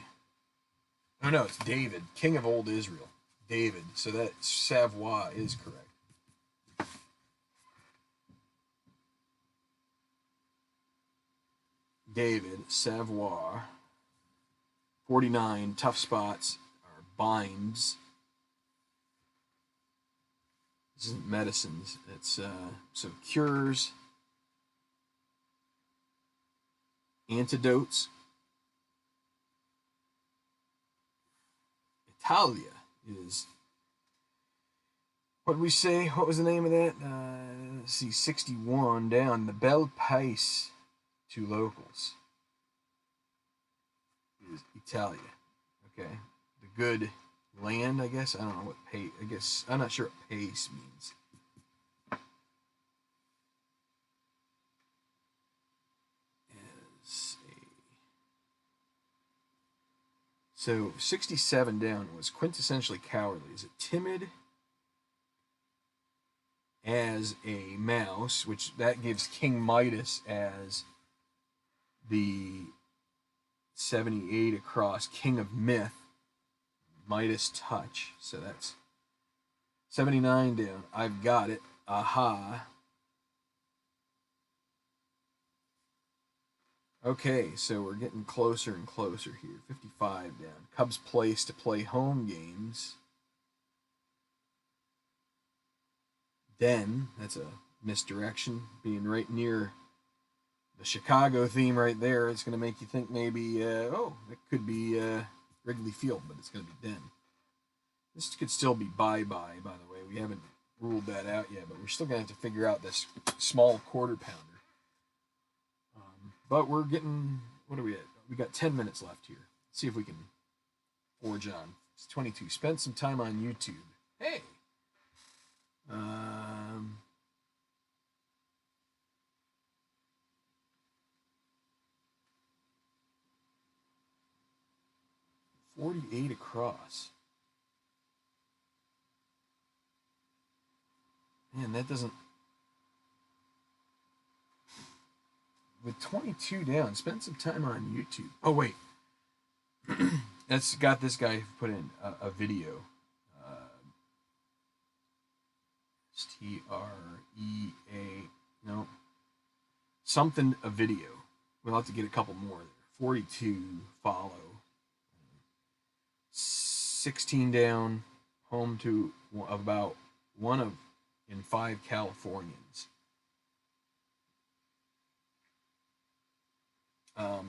Oh no, it's David, king of old Israel. David. So that Savoy is correct. David, Savoir. 49, tough spots are binds. This isn't medicines. It's so cures, antidotes. Italia is. What did we say? What was the name of that? Let's see, 61 down. The Bel Pais to locals is Italia. Okay. The good land, I guess. I don't know what pay. I guess I'm not sure what pace means. So 67 down was quintessentially cowardly. Is it timid as a mouse, which that gives King Midas as the 78 across, King of Myth, Midas touch. So that's 79 down. I've got it. Aha. Okay, so we're getting closer and closer here. 55 down. Cubs place to play home games. Den, that's a misdirection. Being right near the Chicago theme right there, it's going to make you think maybe, it could be Wrigley Field, but it's going to be Den. This could still be bye-bye, by the way. We haven't ruled that out yet, but we're still going to have to figure out this small quarter pounder. But we're getting, what are we at? We got 10 minutes left here. Let's see if we can forge on. It's 22. Spend some time on YouTube. Hey! 48 across. Man, that doesn't... With 22 down, spend some time on YouTube. Oh, wait. That's got this guy put in a video. T-R-E-A... No. Something, a video. We'll have to get a couple more there. 42, follow. 16 down, home to about 1 in 5 Californians. That's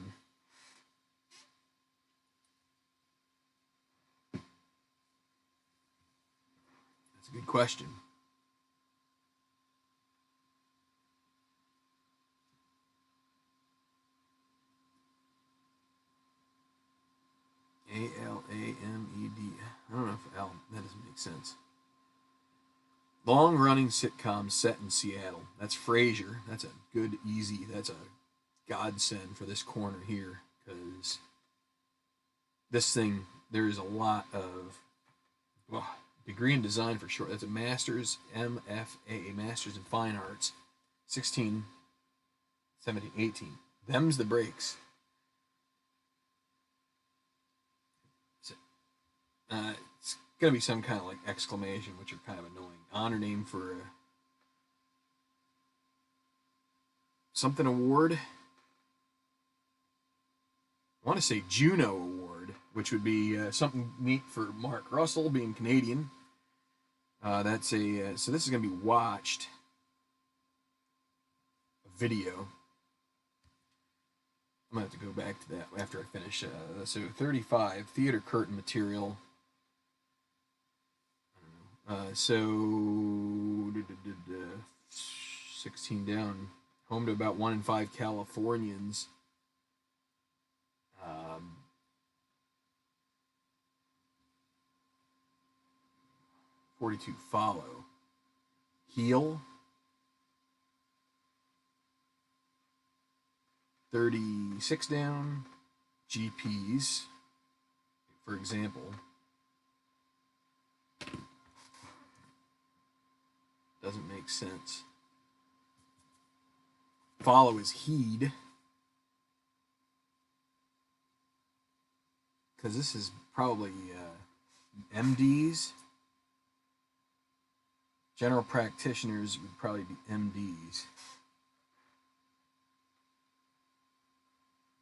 a good question. A-L-A-M-E-D. I don't know if L, that doesn't make sense. Long-running sitcom set in Seattle. That's Frasier. That's a good, easy, that's a godsend for this corner here, because this thing, there is a lot of degree in design for short. That's a master's, MFA, master's in fine arts, 16, 17, 18. Them's the breaks. It's going to be some kind of like exclamation, which are kind of annoying. Honor name for something award. I want to say Juno Award, which would be something neat for Mark Russell, being Canadian. That's a so this is going to be watched. A video. I'm going to have to go back to that after I finish. So 35, theater curtain material. So 16 down, home to about 1 in 5 Californians. 42 follow. Heel. 36 down. GPs, for example. Doesn't make sense. Follow is heed. Because this is probably MDs. General practitioners would probably be MDs.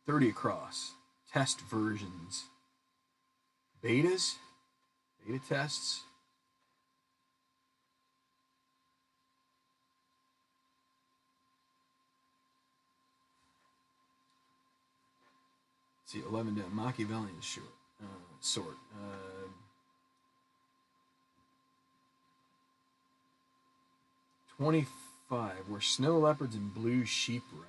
30 across. Test versions. Betas. Beta tests. See, 11 down. Machiavellian sort. 25. Where snow leopards and blue sheep roam.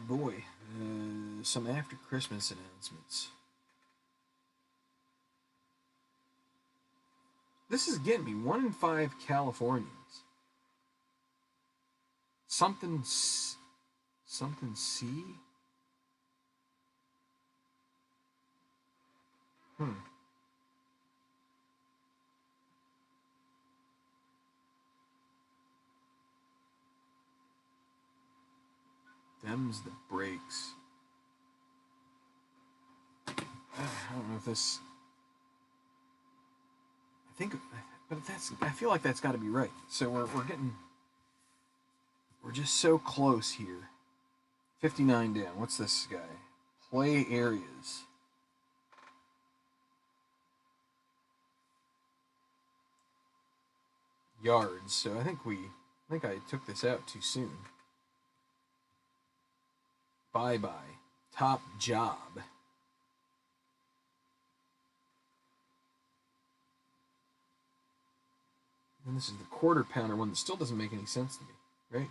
Boy. Some after Christmas announcements. This is getting me 1 in 5 Californians. Something C. Them's the breaks. I don't know if this. I think, but that's. I feel like that's got to be right. So we're getting. We're just so close here. 59 down. What's this guy? Play areas. Yards. So I think I took this out too soon. Bye-bye. Top job. And this is the quarter pounder one that still doesn't make any sense to me, right?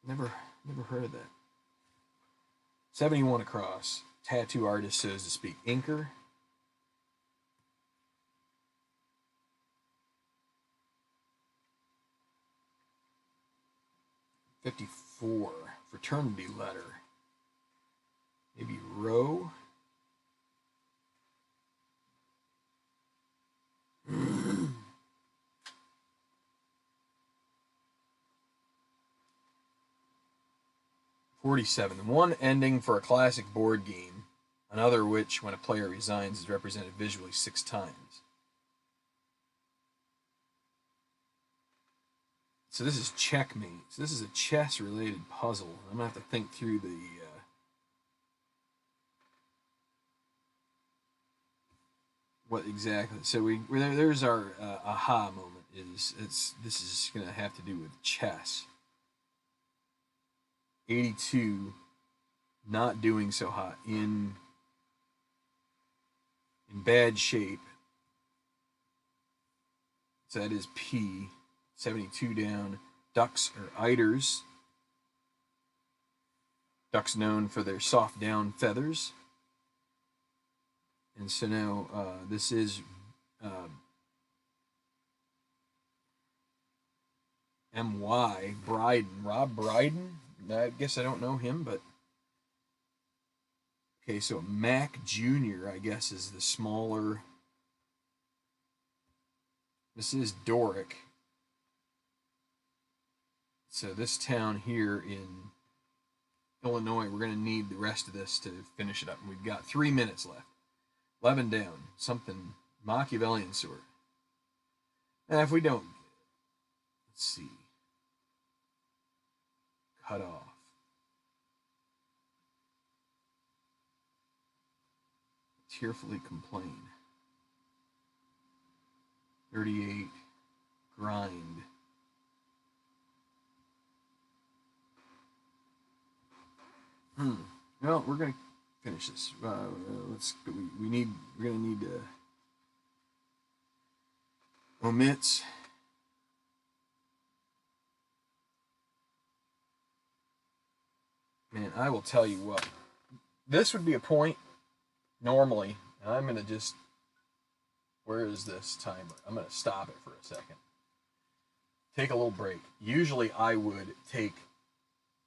Never heard of that. 71 across. Tattoo artist, so to speak. Inker. $54. Fraternity letter. Maybe row. $47. One ending for a classic board game, another which, when a player resigns, is represented visually 6 times. So this is checkmate. So this is a chess-related puzzle. I'm going to have to think through the... what exactly? So there's our aha moment. This is going to have to do with chess. 82, not doing so hot, in bad shape. So that is P. 72 down. Ducks or eiders. Ducks known for their soft down feathers. And so now this is M.Y. Bryden. Rob Bryden? I guess I don't know him, but... Okay, so Mac Jr., I guess, is the smaller... This is Doric. So this town here in Illinois, we're going to need the rest of this to finish it up. And we've got 3 minutes left. 11 down. Something Machiavellian sort. And if we don't... Let's see. Cut off. Tearfully complain. 38. Grind. Well, we're gonna finish this. Let's. We're gonna need omits. Man, I will tell you what. This would be a point normally. I'm gonna just. Where is this timer? I'm gonna stop it for a second. Take a little break. Usually, I would take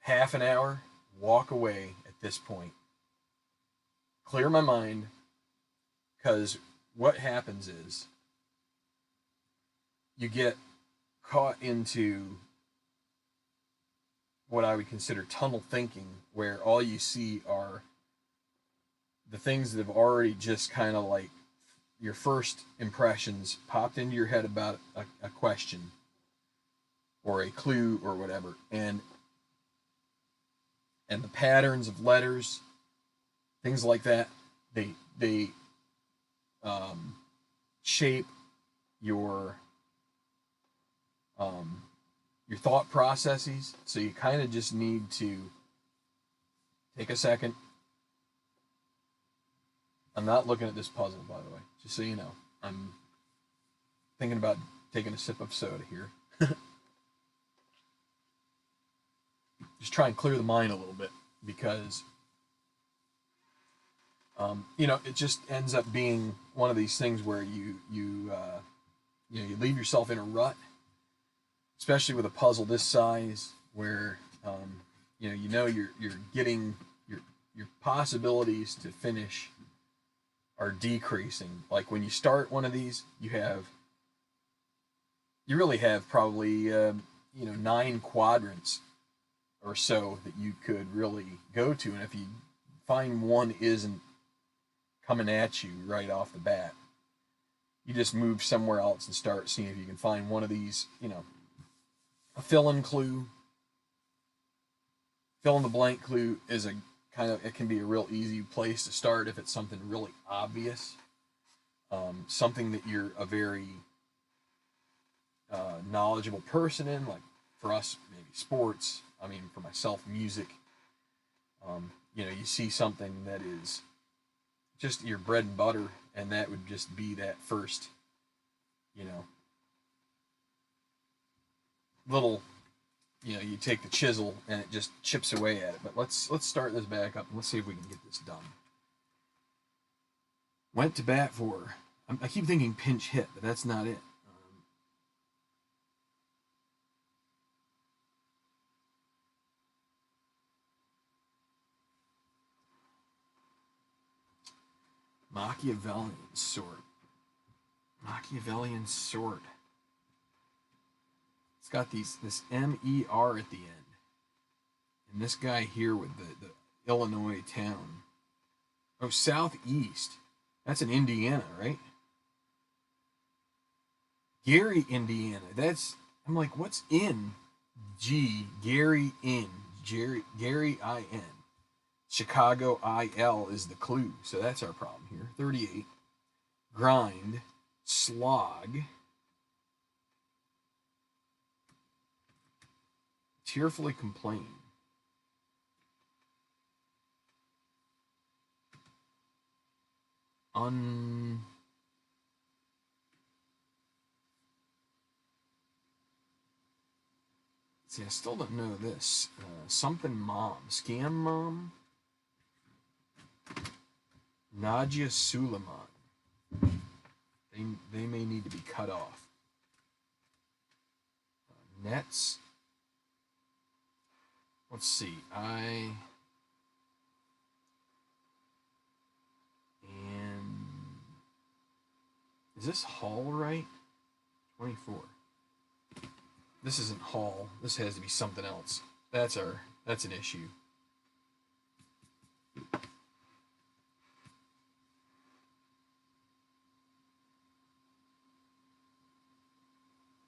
half an hour, walk away at this point, clear my mind, because what happens is you get caught into what I would consider tunnel thinking, where all you see are the things that have already just kind of like your first impressions popped into your head about a question or a clue or whatever, and the patterns of letters, things like that, they shape your thought processes. So you kind of just need to take a second. I'm not looking at this puzzle, by the way, just so you know. I'm thinking about taking a sip of soda here. Just try and clear the mind a little bit, because it just ends up being one of these things where you leave yourself in a rut, especially with a puzzle this size, where you're getting your possibilities to finish are decreasing. Like when you start one of these, you really have probably 9 quadrants or so that you could really go to, and if you find one isn't coming at you right off the bat, you just move somewhere else and start seeing if you can find one of these, a fill-in clue. Fill in the blank clue is it can be a real easy place to start if it's something really obvious, something that you're a very knowledgeable person in, like for us, maybe sports. I mean, for myself, music. You know, you see something that is just your bread and butter, and that would just be that first, you know, little, you know, you take the chisel and it just chips away at it. But let's start this back up and let's see if we can get this done. Went to bat for. I keep thinking pinch hit, but that's not it. Machiavellian sort. Machiavellian sort. It's got this MER at the end. And this guy here with the Illinois town. Oh, Southeast. That's in Indiana, right? Gary, Indiana. I'm like, what's in G? Gary in. Gary IN. Chicago IL is the clue. So that's our problem here. 38. Grind. Slog. Tearfully complain. See, I still don't know this. Something mom. Scam mom? Nadia Suleiman. They may need to be cut off. Nets. Let's see. And is this Hall right? 24. This isn't Hall. This has to be something else. That's an issue.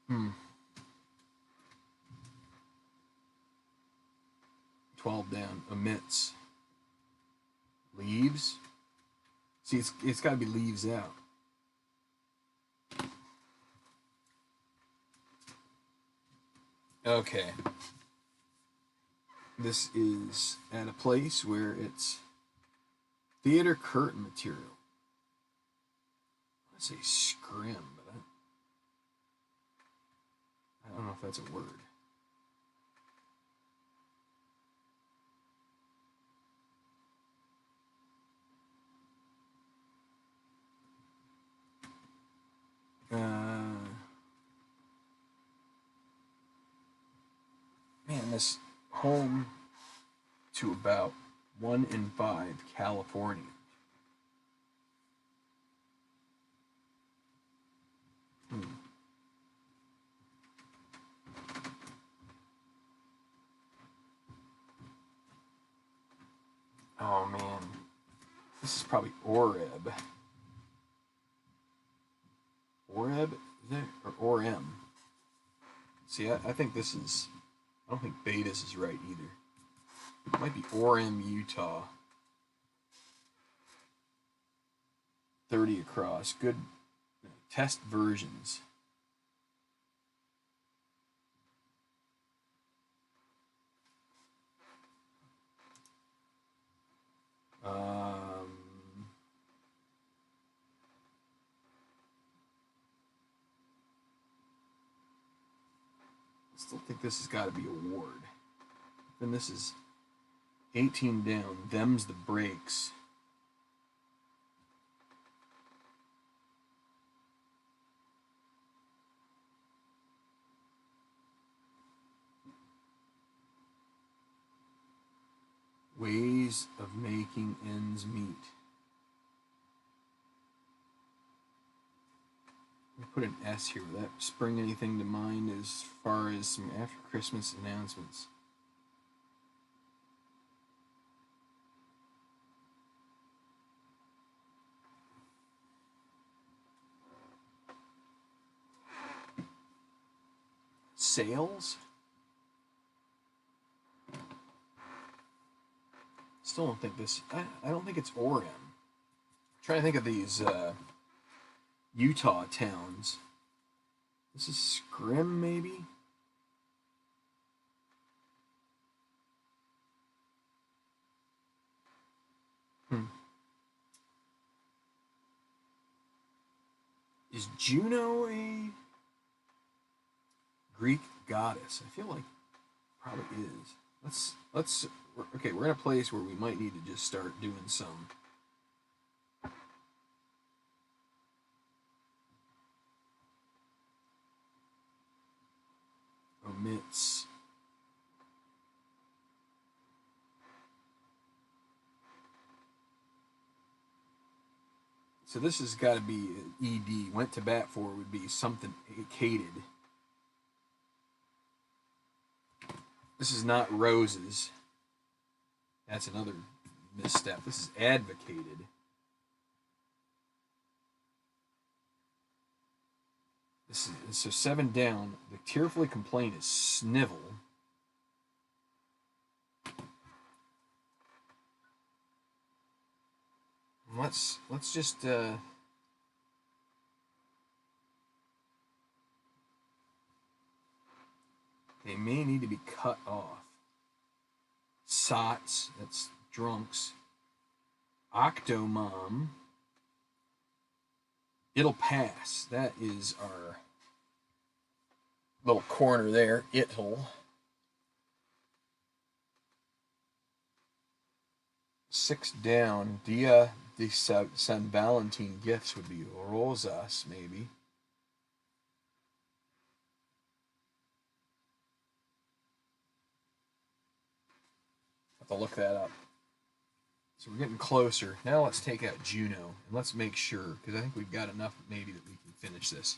Hmm. 12 down. Omits. Leaves. See, it's got to be leaves out. Okay. This is at a place where it's theater curtain material. Let's say scrim, but I don't know if that's a word. Man, this home to about 1 in 5 California. Oh man, this is probably Oreb. Oreb, is it? Or Orem? See, I think this is. I don't think Betas is right either. It might be Orem, Utah. 30 across. Good test versions. I still think this has got to be a ward. Then this is 18 down. Them's the breaks. Ways of making ends meet. I put an S here. Would that spring anything to mind as far as some after Christmas announcements? Sales? Still don't think this. I don't think it's Orem. I'm trying to think of these Utah towns. This is Scrim, maybe? Is Juno a Greek goddess? I feel like probably is. Okay, we're in a place where we might need to just start doing some omits. So this has got to be ED. Went to bat for would be something acated. This is not roses. That's another misstep. This is advocated. This is, so 7 down. The tearfully complain is snivel. Let's just they may need to be cut off. Sots, that's drunks. Octomom. It'll pass. That is our little corner there. It'll. 6 down. Dia de San Valentin gifts would be rosas, maybe. Have to look that up. So we're getting closer. Now let's take out Juno and let's make sure, because I think we've got enough maybe that we can finish this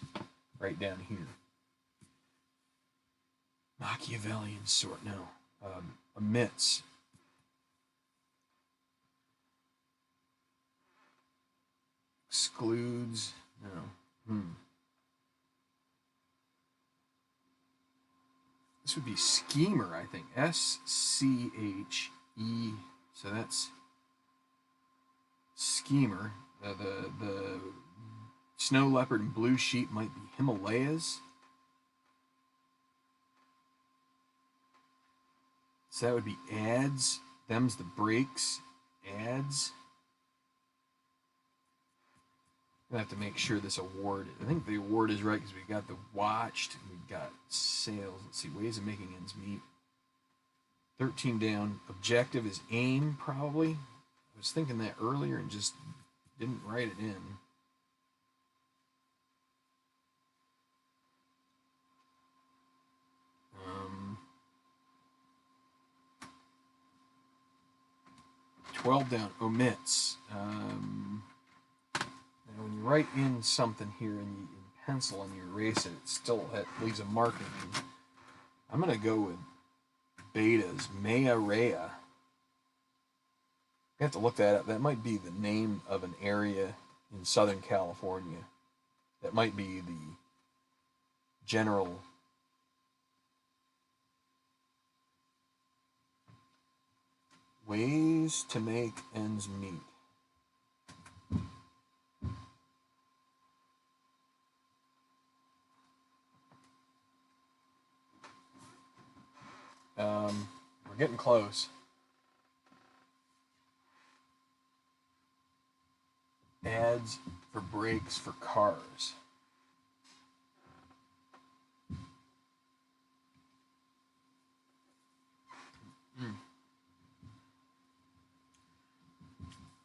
right down here. Machiavellian sort, no. Omits. Excludes, no. This would be schemer, I think. S-C-H-E. So that's schemer. The snow leopard and blue sheep might be Himalayas. So that would be ads. Them's the breaks. Ads. I have to make sure this award, I think the award is right because we got the watched, and we've got sales. Let's see, ways of making ends meet. 13 down. Objective is aim, probably. I was thinking that earlier and just didn't write it in. Um, 12 down. Omits. When you write in something here and you pencil and you erase it, it still leaves a marking. I'm going to go with betas. Mea Rea. I have to look that up. That might be the name of an area in Southern California. That might be the general ways to make ends meet. We're getting close. Ads for brakes for cars.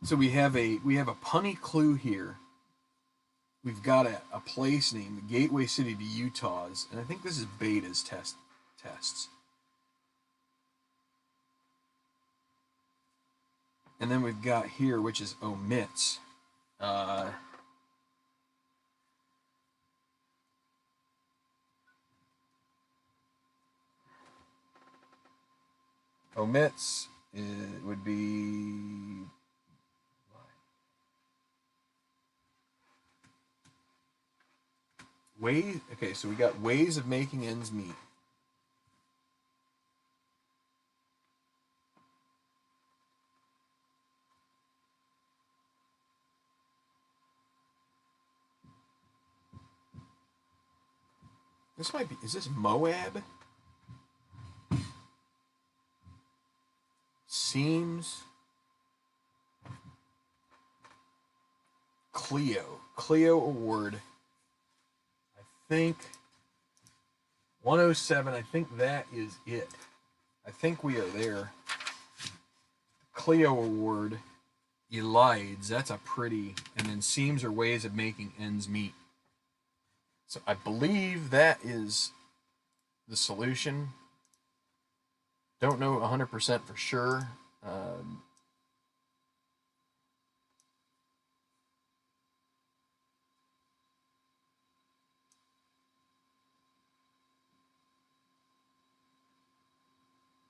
So we have a punny clue here. We've got a place name, the gateway city to Utah's, and I think this is Beta's tests. And then we've got here, which is omits. Omits would be ways. Okay, so we got ways of making ends meet. This might be, is this Moab? Seems. Clio Award. think 107, I think that is it. I think we are there. Clio Award, Elides, that's a pretty, and then seams are ways of making ends meet. So I believe that is the solution. Don't know 100% for sure.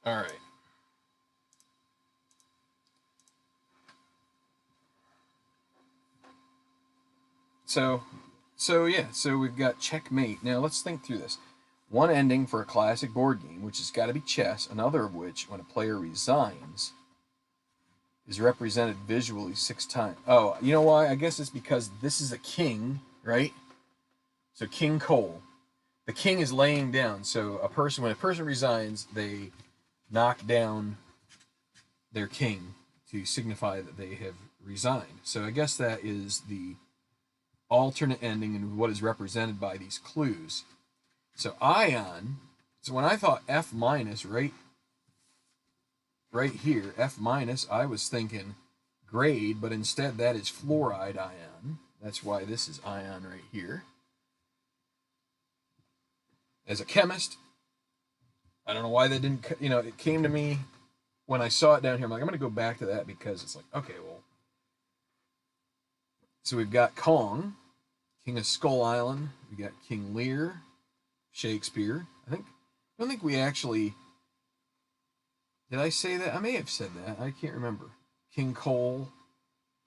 All right. So yeah, so we've got checkmate. Now let's think through this. One ending for a classic board game, which has got to be chess, another of which, when a player resigns, is represented visually 6 times. Oh, you know why? I guess it's because this is a king, right? So King Cole. The king is laying down. So when a person resigns, they knock down their king to signify that they have resigned. So I guess that is the alternate ending and what is represented by these clues. So ion, so when I thought F minus, right here, F minus, I was thinking grade, but instead that is fluoride ion. That's why this is ion right here. As a chemist, I don't know why that didn't, it came to me when I saw it down here. I'm like, I'm going to go back to that because it's like, okay, well. So we've got Kong, King of Skull Island. We got King Lear, Shakespeare. I don't think we actually, did I say that? I may have said that. I can't remember. King Cole,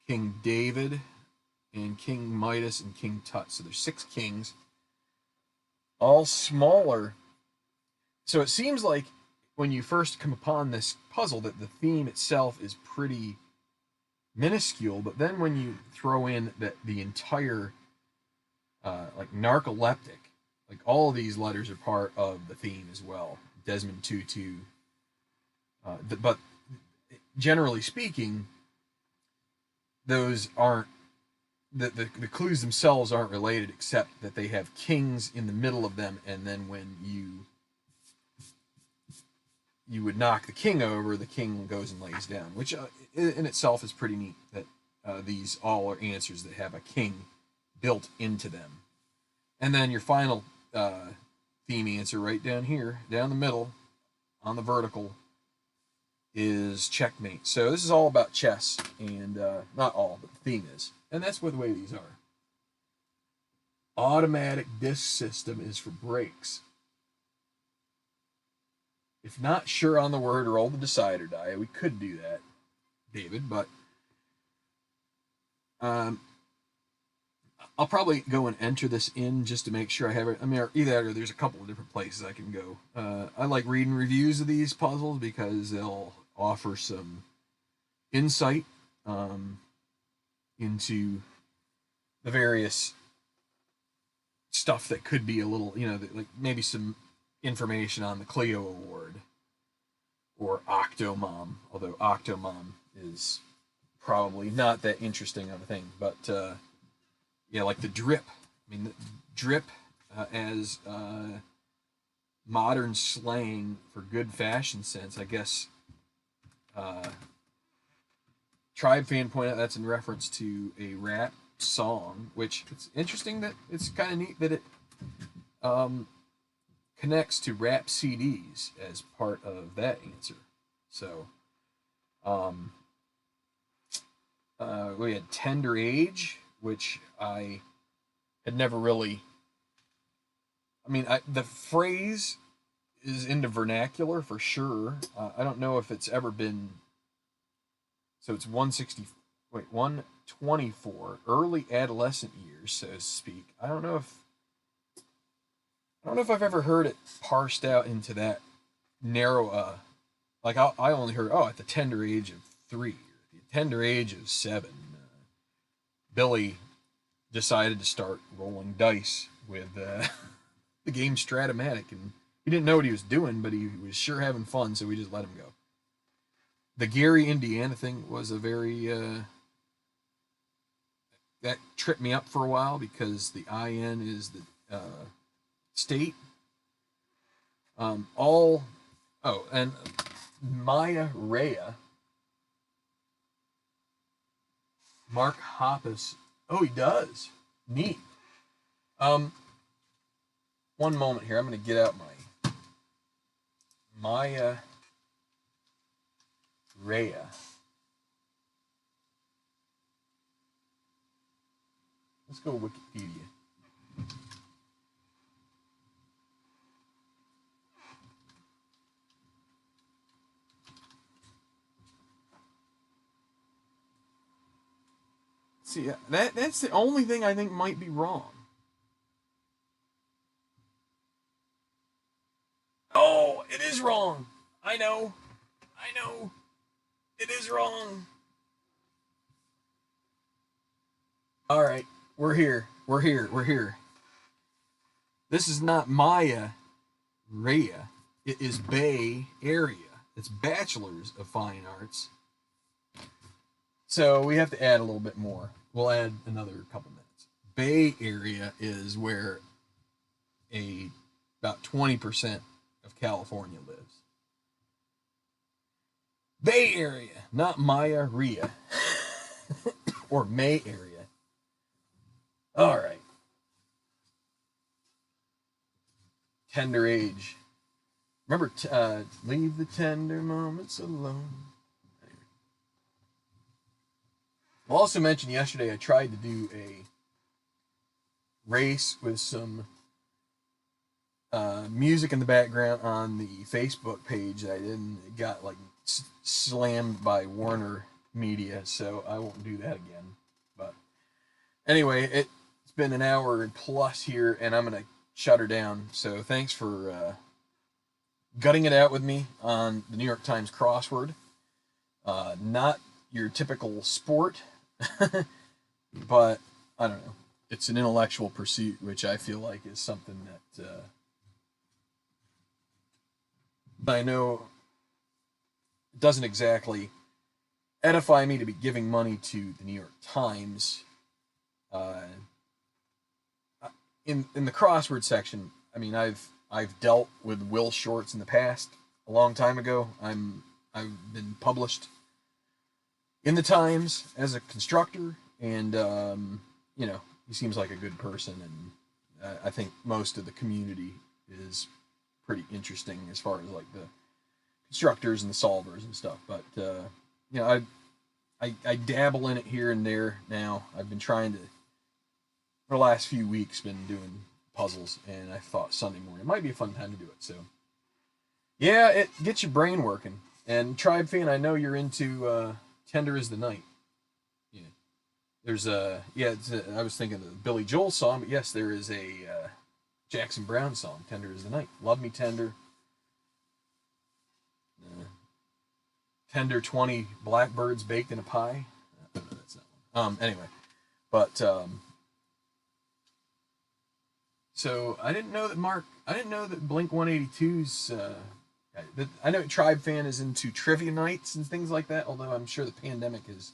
King David, and King Midas and King Tut. So there's 6 kings, all smaller. So it seems like when you first come upon this puzzle that the theme itself is pretty minuscule, but then when you throw in that the entire like narcoleptic, like all of these letters are part of the theme as well. Desmond Tutu. But generally speaking, those aren't the clues themselves aren't related, except that they have kings in the middle of them, and then when you would knock the king over, the king goes and lays down, which in itself is pretty neat that these all are answers that have a king built into them. And then your final theme answer right down here, down the middle, on the vertical, is checkmate. So this is all about chess, and not all, but the theme is. And that's what the way these are. Automatic disc system is for brakes. If not sure on the word, roll the decider die. We could do that, David, but I'll probably go and enter this in just to make sure I have it. I mean, either there's a couple of different places I can go. I like reading reviews of these puzzles because they'll offer some insight into the various stuff that could be a little, like maybe some information on the Clio Award or Octomom, although Octomom is probably not that interesting of a thing, but like the drip. I mean, the drip as modern slang for good fashion sense, I guess. Tribe fan pointed out that's in reference to a rap song, which it's interesting that it's kind of neat that it connects to rap CDs as part of that answer. So, we had Tender Age, which I had never really. I mean, the phrase is into vernacular for sure. I don't know if it's ever been. So it's 124, early adolescent years, so to speak. I don't know if I've ever heard it parsed out into that narrow. Like I only heard at the tender age of 3, or the tender age of 7, Billy decided to start rolling dice with the game Stratomatic, and he didn't know what he was doing, but he was sure having fun, so we just let him go. The Gary, Indiana thing was a very that tripped me up for a while because the IN is the state. All, oh, and Maya Rea, Mark Hoppus. Oh, he does. Neat. Um, One moment here. I'm going to get out my Maya Rea. Let's go Wikipedia. See, that's the only thing I think might be wrong. Oh, it is wrong. I know. I know. It is wrong. All right. We're here. We're here. We're here. This is not Maya Rea. It is Bay Area. It's Bachelors of Fine Arts. So we have to add a little bit more. We'll add another couple minutes. Bay Area is where about 20% of California lives. Bay Area, not Maya Rea. Or May Area. All right. Tender age. Remember, leave the tender moments alone. Anyway. I'll also mention yesterday I tried to do a race with some music in the background on the Facebook page that I did, and it got like slammed by Warner Media, so I won't do that again. But anyway, it's been an hour and plus here, and I'm gonna shut her down. So thanks for gutting it out with me on the New York Times Crossword. Not your typical sport, but I don't know. It's an intellectual pursuit, which I feel like is something that I know doesn't exactly edify me to be giving money to the New York Times. In the crossword section, I mean, I've dealt with Will Shorts in the past, a long time ago. I've been published in the Times as a constructor, and you know, he seems like a good person, and I think most of the community is pretty interesting as far as like the constructors and the solvers and stuff. But you know, I dabble in it here and there now. I've been trying to, for the last few weeks, been doing puzzles, and I thought Sunday morning might be a fun time to do it. So yeah, it gets your brain working. And Tribe Fan, I know you're into Tender is the Night. Yeah. There's I was thinking of the Billy Joel song, but yes, there is a Jackson Browne song, Tender is the Night. Love Me Tender. Tender 20 blackbirds baked in a pie. No, that's not one. Anyway, but so I didn't know that Blink 182's I know Tribe Fan is into trivia nights and things like that, although I'm sure the pandemic has